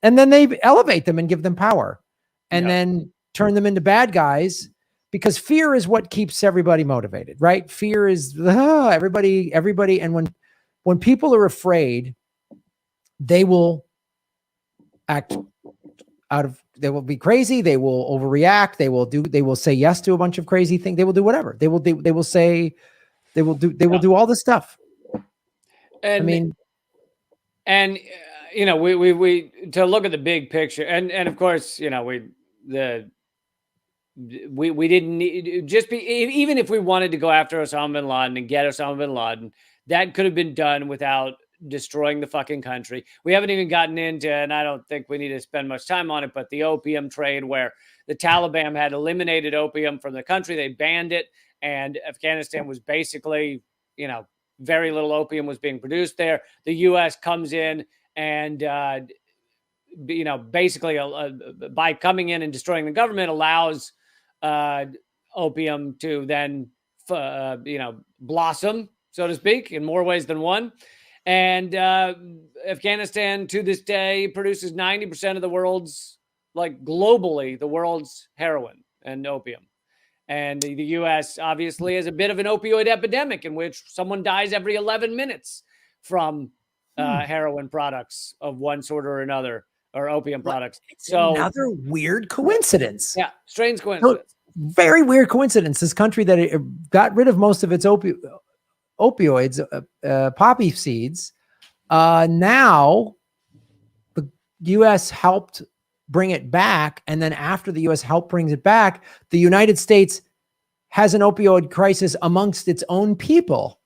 And then they elevate them and give them power. And then turn them into bad guys, because fear is what keeps everybody motivated, right? Fear is everybody. And when people are afraid, they will act they will be crazy. They will overreact. They will say yes to a bunch of crazy things. They will do whatever. They will do all this stuff. And I mean, we to look at the big picture, and of course, we didn't need even if we wanted to go after Osama bin Laden and get Osama bin Laden, that could have been done without destroying the fucking country. We haven't even gotten into, and I don't think we need to spend much time on it, but the opium trade, where the Taliban had eliminated opium from the country. They banned it, and Afghanistan was basically, very little opium was being produced there. The U.S. comes in and, basically by coming in and destroying the government, allows opium to then, blossom, so to speak, in more ways than one. And Afghanistan to this day produces 90% of the world's, globally, the world's heroin and opium. And the U.S. obviously has a bit of an opioid epidemic in which someone dies every 11 minutes from heroin products of one sort or another, or opium products. It's another weird coincidence. Yeah, strange coincidence. Very weird coincidence. This country that got rid of most of its opioids, poppy seeds, now the U.S. helped bring it back. And then after the U.S. helped brings it back, the United States has an opioid crisis amongst its own people.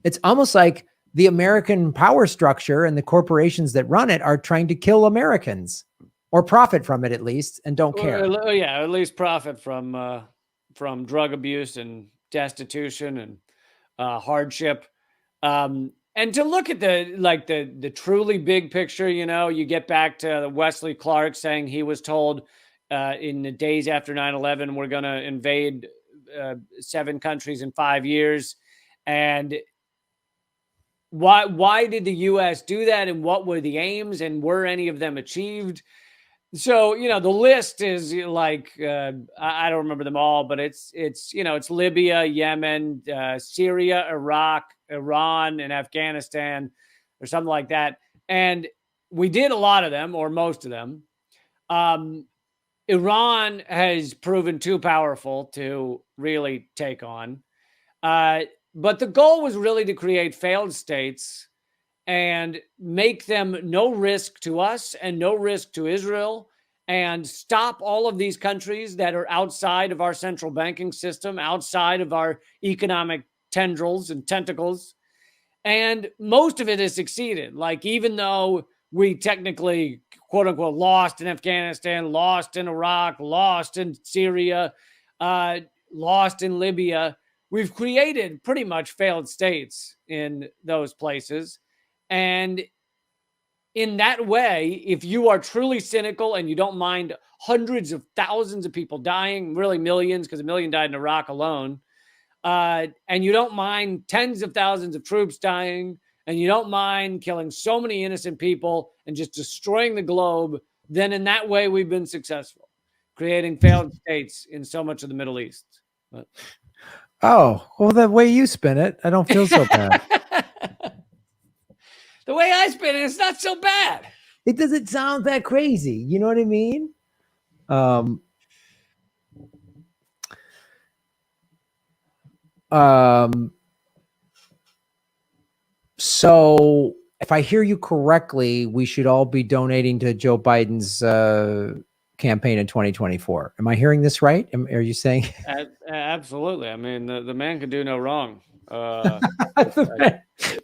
It's almost like the American power structure and the corporations that run it are trying to kill Americans, or profit from it at least, and don't care. Yeah, at least profit from drug abuse and destitution and hardship. And to look at the truly big picture, you get back to Wesley Clark saying he was told in the days after 9/11, we're going to invade 7 countries in 5 years. And why did the U.S. do that? And what were the aims? And were any of them achieved? So, the list is I don't remember them all, but it's Libya, Yemen, Syria, Iraq, Iran, and Afghanistan, or something like that. And we did a lot of them, or most of them. Iran has proven too powerful to really take on. But the goal was really to create failed states and make them no risk to us and no risk to Israel, and stop all of these countries that are outside of our central banking system, outside of our economic tendrils and tentacles. And most of it has succeeded. Even though we technically, quote unquote, lost in Afghanistan, lost in Iraq, lost in Syria, lost in Libya, we've created pretty much failed states in those places. And in that way, if you are truly cynical and you don't mind hundreds of thousands of people dying, really millions, because 1 million died in Iraq alone, and you don't mind tens of thousands of troops dying, and you don't mind killing so many innocent people and just destroying the globe, then in that way we've been successful, creating failed states in so much of the Middle East. But... Oh, well, the way you spin it, I don't feel so bad. The way I spin it, it's not so bad. It doesn't sound that crazy. You know what I mean? So if I hear you correctly, we should all be donating to Joe Biden's campaign in 2024. Am I hearing this right? Are you saying? Absolutely. I mean, the man can do no wrong.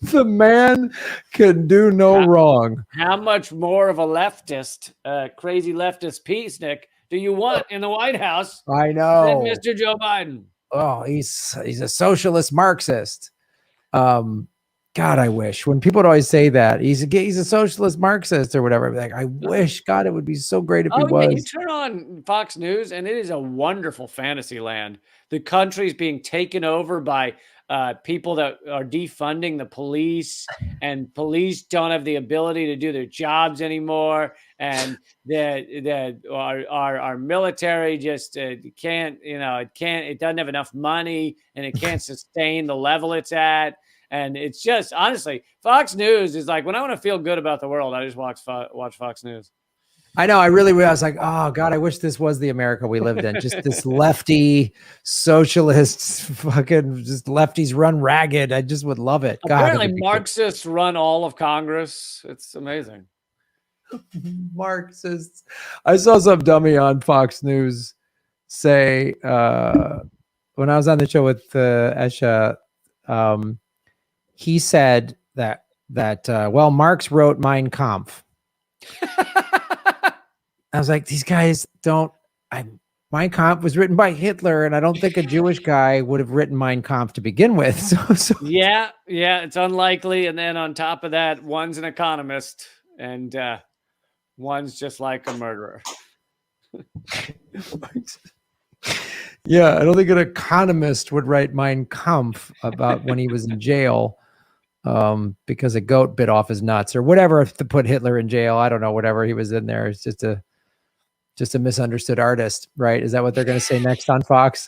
The man can do no wrong. How much more of a leftist, crazy leftist peacenik do you want in the White House? I know, than Mr. Joe Biden. Oh, he's a socialist Marxist. God, I wish, when people would always say that he's a socialist Marxist or whatever, like, I wish, God, it would be so great if he was. You turn on Fox News and it is a wonderful fantasy land. The country's being taken over by people that are defunding the police, and police don't have the ability to do their jobs anymore, and our military just can't, it doesn't have enough money, and it can't sustain the level it's at. And it's just, honestly, Fox News is like, when I want to feel good about the world, I just watch Fox News. I know. I was like, oh God, I wish this was the America we lived in. Just this lefty socialists, fucking just lefties run ragged. I just would love it. God, apparently Marxists run all of Congress. It's amazing. Marxists. I saw some dummy on Fox News say, when I was on the show with Esha, he said that that, well, Marx wrote Mein Kampf. I was like, these guys don't, Mein Kampf was written by Hitler, and I don't think a Jewish guy would have written Mein Kampf to begin with. So yeah, it's unlikely. And then on top of that, one's an economist and one's just like a murderer. Yeah, I don't think an economist would write Mein Kampf about when he was in jail because a goat bit off his nuts or whatever to put Hitler in jail. I don't know, whatever he was in there. It's just a misunderstood artist, right? Is that what they're going to say next on Fox?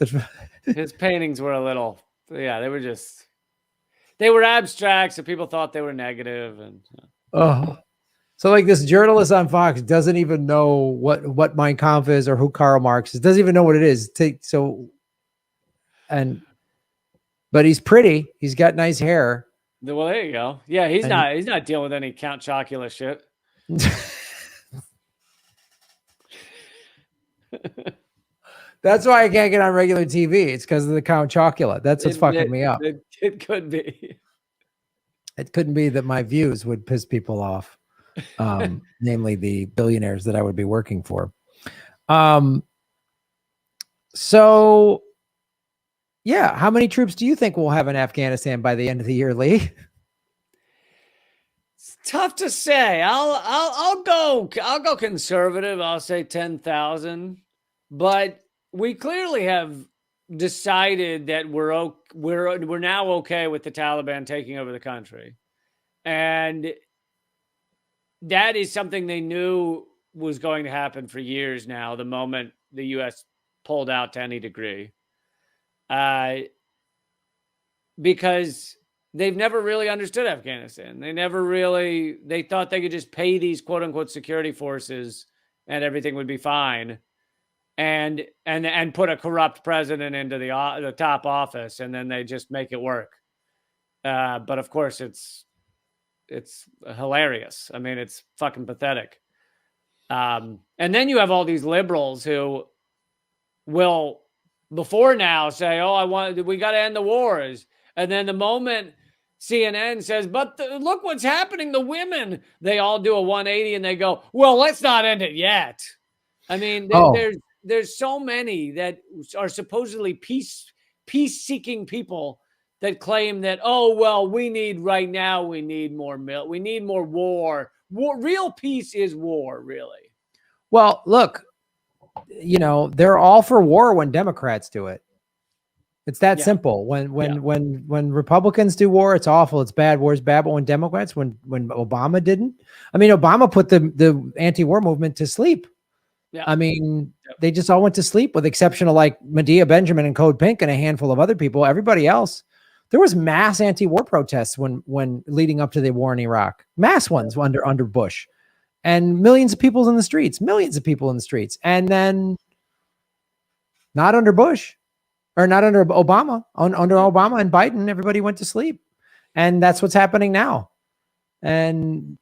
His paintings were a little, yeah, they were abstract, so people thought they were negative. And so like this journalist on Fox doesn't even know what Mein Kampf is or who Karl Marx is. Doesn't even know what it is. But he's pretty. He's got nice hair. Well, there you go. Yeah, he's not dealing with any Count Chocula shit. That's why I can't get on regular TV. It's because of the Count Chocula. That's what's fucking me up. It could be. It couldn't be that my views would piss people off, namely the billionaires that I would be working for. So, yeah, how many troops do you think we'll have in Afghanistan by the end of the year, Lee? It's tough to say. I'll go conservative. I'll say 10,000. But we clearly have decided that we're now okay with the Taliban taking over the country. And that is something they knew was going to happen for years now, the moment the U.S. pulled out to any degree. Because they've never really understood Afghanistan. They thought they could just pay these quote unquote security forces and everything would be fine. And put a corrupt president into the top office, and then they just make it work. But of course, it's hilarious. I mean, it's fucking pathetic. And then you have all these liberals who will, before now, say, "Oh, we got to end the wars," and then the moment CNN says, "But look what's happening, the women," they all do a 180 and they go, "Well, let's not end it yet." I mean, there's so many that are supposedly peace-seeking people that claim that, we need more we need more war. Real peace is war, really. Well, look, they're all for war when Democrats do it. It's that simple. When Republicans do war, it's awful. It's bad. War is bad. But when Democrats, when Obama didn't, Obama put the anti-war movement to sleep. Yeah. They just all went to sleep with the exception of like Medea Benjamin and Code Pink and a handful of other people. Everybody else, there was mass anti-war protests when leading up to the war in Iraq, mass ones under Bush, and millions of people in the streets. And then not under Bush or not under Obama, under Obama and Biden, everybody went to sleep. And that's what's happening now. And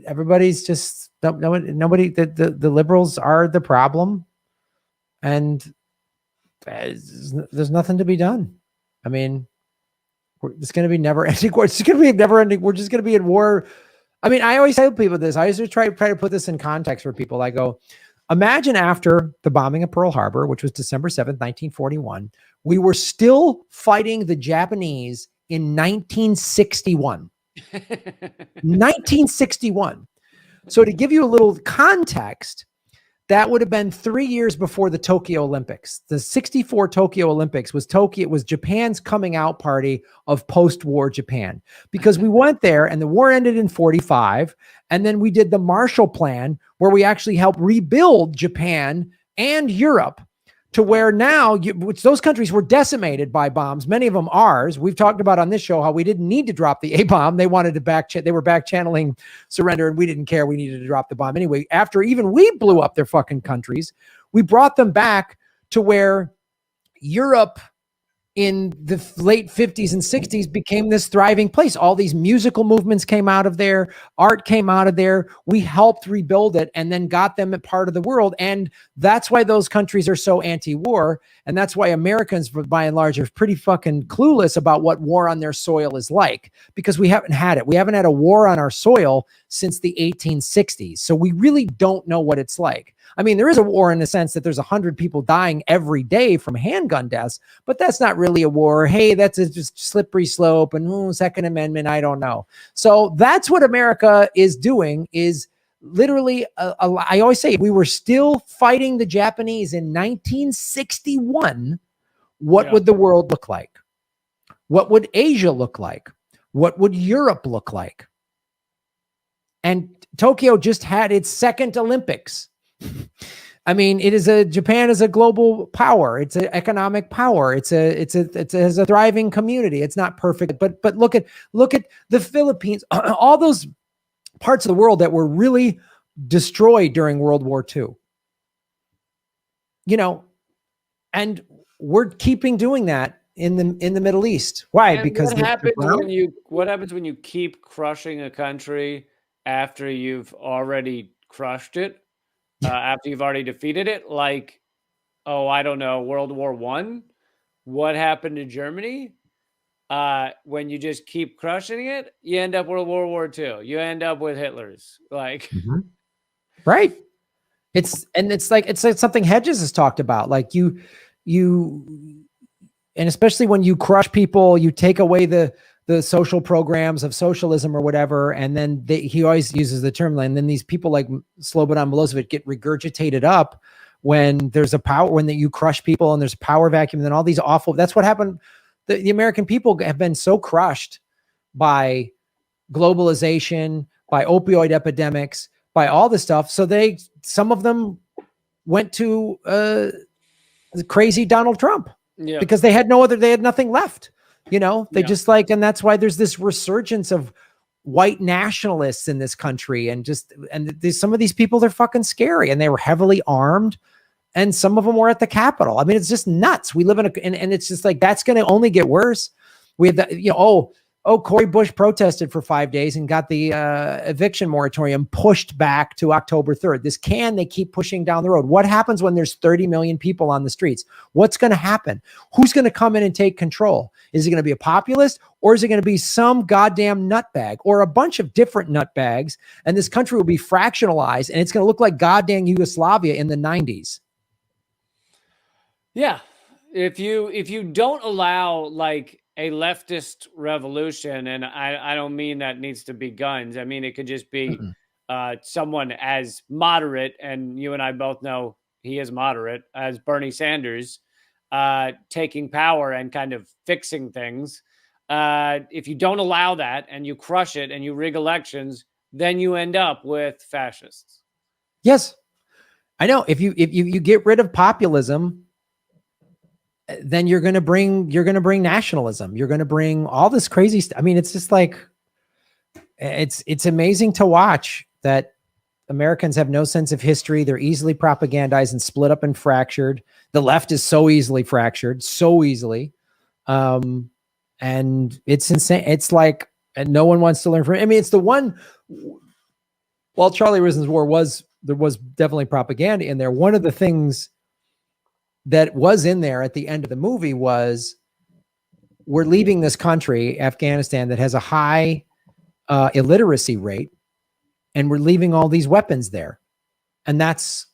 everybody's just nobody. The liberals are the problem, and there's nothing to be done. It's going to be never ending. It's just going to be never ending. We're just going to be in war. I always tell people this. I always try to put this in context for people. I go, imagine after the bombing of Pearl Harbor, which was December 7th, 1941, we were still fighting the Japanese in 1961. 1961. So to give you a little context, that would have been 3 years before the Tokyo Olympics. The 64 Tokyo Olympics was Japan's coming out party of post-war Japan, because we went there and the war ended in 45. And then we did the Marshall Plan, where we actually helped rebuild Japan and Europe to where now those countries were decimated by bombs, many of them ours. We've talked about on this show how we didn't need to drop the A-bomb. They wanted to they were back channeling surrender, and we didn't care. We needed to drop the bomb anyway. After even we blew up their fucking countries, we brought them back to where Europe in the late 50s and 60s became this thriving place. All these musical movements came out of there. Art came out of there. We helped rebuild it and then got them a part of the world. And that's why those countries are so anti-war. And that's why Americans, by and large, are pretty fucking clueless about what war on their soil is like, because we haven't had it. We haven't had a war on our soil since the 1860s. So we really don't know what it's like. I mean, there is a war in the sense that there's 100 people dying every day from handgun deaths, but that's not really a war. Hey, that's a just slippery slope and Second Amendment. I don't know. So that's what America is doing, is literally, I always say, if we were still fighting the Japanese in 1961, what would the world look like? What would Asia look like? What would Europe look like? And Tokyo just had its second Olympics. I mean, Japan is a global power. It's an economic power. It has a thriving community. It's not perfect, but look at the Philippines, all those parts of the world that were really destroyed during World War II. You know, and we're keeping doing that in the Middle East. Why? And because what happens when you keep crushing a country after you've already crushed it? After you've already defeated it, like, I don't know, World War I. What happened to Germany? When you just keep crushing it, you end up with World War II. You end up with Hitler's, like, right. It's like something Hedges has talked about. Like you, and especially when you crush people, you take away the social programs of socialism or whatever. And then he always uses the term, and then these people like Slobodan Milosevic get regurgitated up when there's a power, when you crush people and there's a power vacuum, and then all these awful, that's what happened. The American people have been so crushed by globalization, by opioid epidemics, by all this stuff. So some of them went to the crazy Donald Trump because they had nothing left. You know, they just and that's why there's this resurgence of white nationalists in this country. And some of these people, they're fucking scary, and they were heavily armed. And some of them were at the Capitol. I mean, it's just nuts. We live and it's just like, that's going to only get worse. We have that, Cory Bush protested for 5 days and got the eviction moratorium pushed back to October 3rd. They keep pushing down the road. What happens when there's 30 million people on the streets? What's going to happen? Who's going to come in and take control? Is it going to be a populist, or is it going to be some goddamn nutbag or a bunch of different nutbags? And this country will be fractionalized, and it's going to look like goddamn Yugoslavia in the 90s. Yeah. If you don't allow like a leftist revolution, and I don't mean that needs to be guns. I mean, it could just be someone as moderate, and you and I both know he is moderate, as Bernie Sanders, taking power and kind of fixing things. If you don't allow that and you crush it and you rig elections, then you end up with fascists. Yes, I know. If you get rid of populism, then you're going to bring nationalism. You're going to bring all this crazy stuff. I mean, it's just like, it's amazing to watch that Americans have no sense of history. They're easily propagandized and split up and fractured. The left is so easily fractured, so easily. And it's insane. It's like, and no one wants to learn from it. I mean, it's the one, while Charlie Rison's war there was definitely propaganda in there. One of the things that was in there at the end of the movie was, we're leaving this country, Afghanistan, that has a high illiteracy rate, and we're leaving all these weapons there. And that's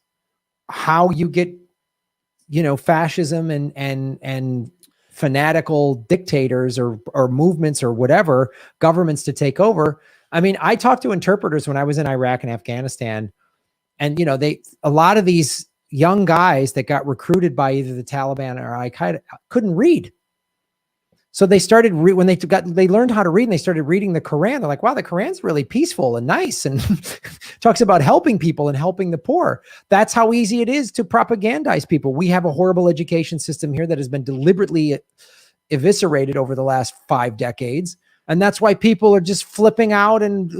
how you get, fascism and fanatical dictators or movements or whatever, governments to take over. I mean, I talked to interpreters when I was in Iraq and Afghanistan, and, a lot of these young guys that got recruited by either the Taliban or Al-Qaeda couldn't read. So they started when they learned how to read, and they started reading the Quran. They're like, wow, the Quran's really peaceful and nice, and talks about helping people and helping the poor. That's how easy it is to propagandize people. We have a horrible education system here that has been deliberately eviscerated over the last 5 decades. And that's why people are just flipping out. And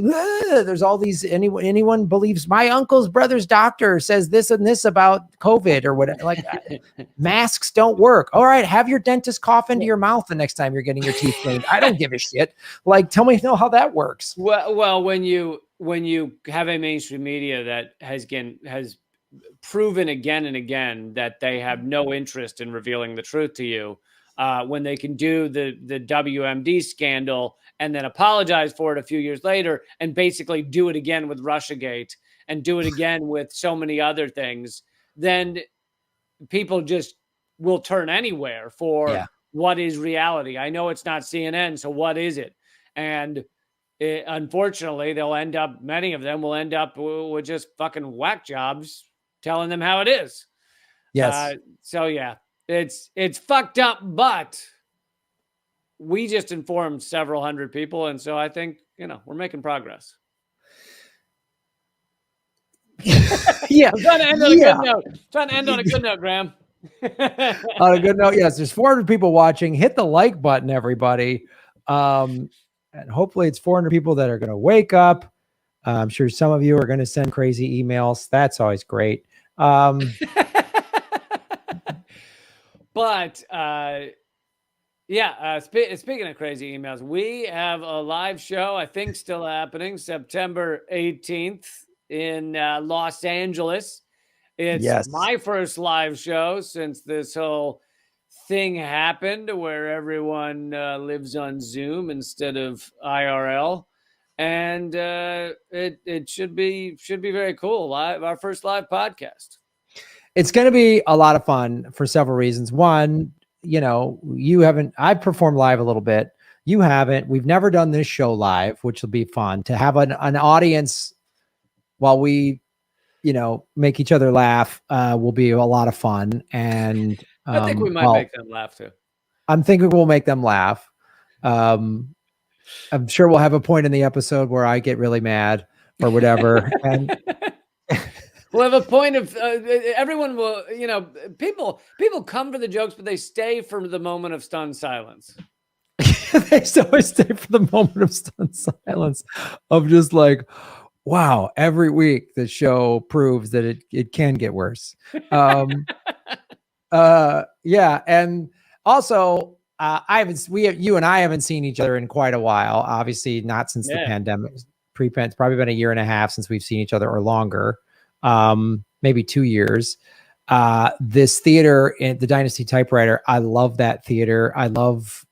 there's all these, anyone believes my uncle's brother's doctor says this and this about COVID or whatever. Like masks don't work. All right. Have your dentist cough into your mouth the next time you're getting your teeth cleaned. I don't give a shit. Like, tell me how that works. Well, when you have a mainstream media that has proven again and again that they have no interest in revealing the truth to you, when they can do the WMD scandal and then apologize for it a few years later and basically do it again with Russiagate and do it again with so many other things, then people just will turn anywhere for what is reality. I know it's not CNN, so what is it? And unfortunately, many of them will end up with just fucking whack jobs telling them how it is. Yes. So yeah, it's fucked up, but we just informed several hundred people. And so I think, we're making progress. Yeah. I'm trying to end on a good note. Trying to end on a good note, Graham. On a good note, yes, there's 400 people watching. Hit the like button, everybody. And hopefully it's 400 people that are going to wake up. I'm sure some of you are going to send crazy emails. That's always great. But speaking of crazy emails, we have a live show, I think still happening, September 18th in Los Angeles. It's my first live show since this whole thing happened where everyone lives on Zoom instead of IRL. And it should be very cool. Our first live podcast. It's going to be a lot of fun for several reasons. One, I've performed live a little bit. You haven't. We've never done this show live, which will be fun to have an audience while we, make each other laugh. Will be a lot of fun. And I think we might make them laugh too. I'm thinking we'll make them laugh. I'm sure we'll have a point in the episode where I get really mad or whatever. And we'll have a point of everyone will, people come for the jokes, but they stay for the moment of stunned silence. They always stay for the moment of stunned silence of just like, wow, every week the show proves that it can get worse. Yeah. And also, you and I haven't seen each other in quite a while. Obviously not since the pandemic. It's probably been a year and a half since we've seen each other or longer. Maybe 2 years. This theater in the Dynasty Typewriter, I love that theater. I love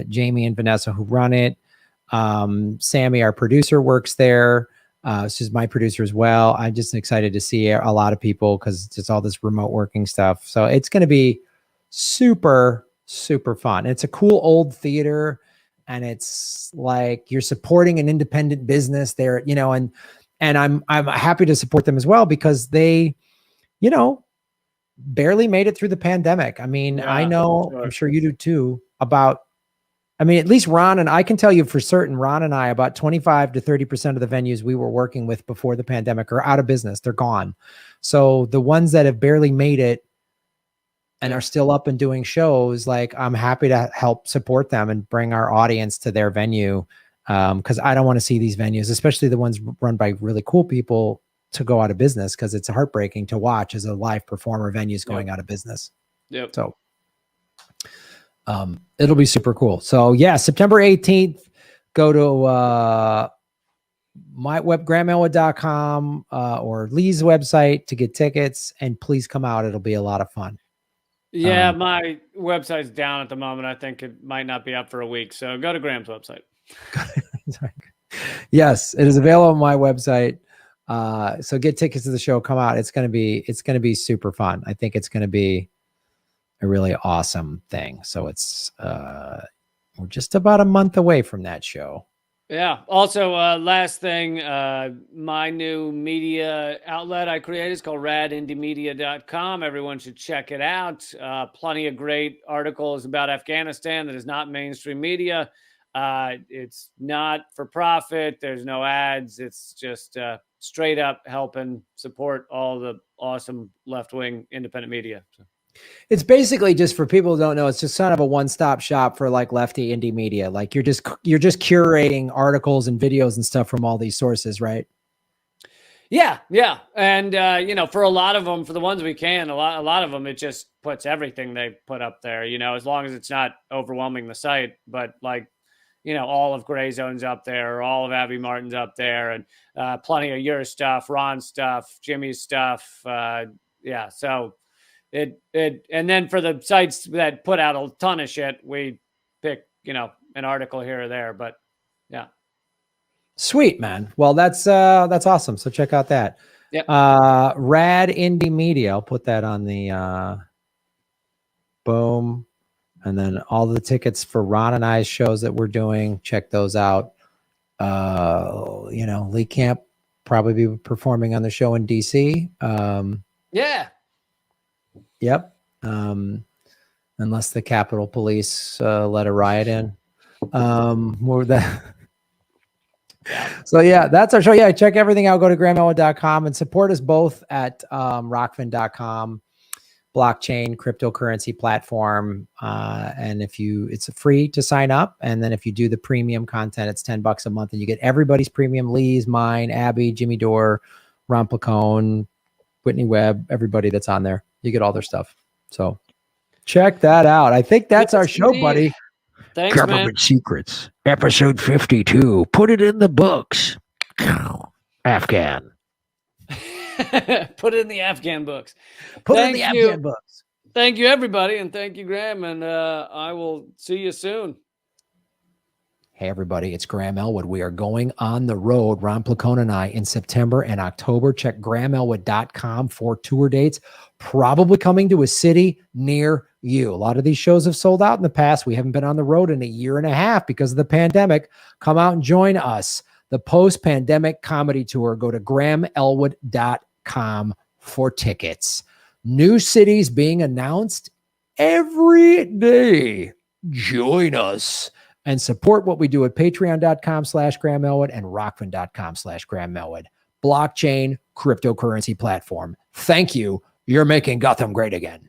Jamie and Vanessa who run it. Sammy, our producer, works there. She's my producer as well. I'm just excited to see a lot of people because it's all this remote working stuff. So it's going to be super, super fun. It's a cool old theater, and it's like you're supporting an independent business there, and I'm happy to support them as well because they, barely made it through the pandemic. I mean, I know, I'm sure you do too, at least Ron and I can tell you for certain, Ron and I, about 25 to 30% of the venues we were working with before the pandemic are out of business. They're gone. So the ones that have barely made it and are still up and doing shows, like I'm happy to help support them and bring our audience to their venue. Because I don't want to see these venues, especially the ones run by really cool people, to go out of business, because it's heartbreaking to watch as a live performer venues going out of business. Yep. So it'll be super cool. So yeah, September 18th, go to grahamelwood.com or Lee's website to get tickets, and please come out. It'll be a lot of fun. Yeah, my website's down at the moment. I think it might not be up for a week. So go to Graham's website. Yes, it is available on my website. So get tickets to the show, come out. It's going to be super fun. I think it's going to be a really awesome thing. So it's, we're just about a month away from that show. Yeah. Also, last thing, my new media outlet I created is called radindiemedia.com. Everyone should check it out. Plenty of great articles about Afghanistan that is not mainstream media. It's not for profit. There's no ads. It's just straight up helping support all the awesome left-wing independent media. So. It's basically, just for people who don't know, it's just kind of a one-stop shop for like lefty indie media. Like you're just curating articles and videos and stuff from all these sources, right? Yeah, yeah, and you know, for a lot of them, for the ones we can, a lot of them, it just puts everything they put up there. You know, as long as it's not overwhelming the site. But like, you know, all of Gray Zone's up there, all of Abby Martin's up there, and plenty of your stuff, Ron's stuff, Jimmy's stuff. Yeah, so it and then for the sites that put out a ton of shit, we pick, you know, an article here or there. But yeah. Sweet, man. Well, that's awesome. So check out that. Yep. Rad Indie Media. I'll put that on the boom. And then all the tickets for Ron and I's shows that we're doing, check those out. You know, Lee Camp probably be performing on the show in DC. Yeah. Yep. Unless the Capitol Police let a riot in. More that. So yeah, that's our show. Yeah, check everything out. Go to GrahamElwood.com and support us both at Rockfin.com, blockchain cryptocurrency platform. And it's free to sign up. And then if you do the premium content, it's $10 a month, and you get everybody's premium: Lee's, mine, Abby, Jimmy Dore, Ron Placone, Whitney Webb, everybody that's on there. You get all their stuff. So check that out. I think that's our show, buddy. Thanks, Government man. Secrets, episode 52. Put it in the books. Afghan. Put it in the Afghan books. Put it in the Afghan books. Thank you, everybody, and thank you, Graham. And I will see you soon. Hey, everybody, it's Graham Elwood. We are going on the road, Ron Placone and I, in September and October. Check GrahamElwood.com for tour dates, probably coming to a city near you. A lot of these shows have sold out in the past. We haven't been on the road in a year and a half because of the pandemic. Come out and join us. The post-pandemic comedy tour. Go to GrahamElwood.com for tickets. New cities being announced every day. Join us and support what we do at patreon.com/Graham Elwood and rockfin.com/Graham Elwood. Blockchain cryptocurrency platform. Thank you. You're making Gotham great again.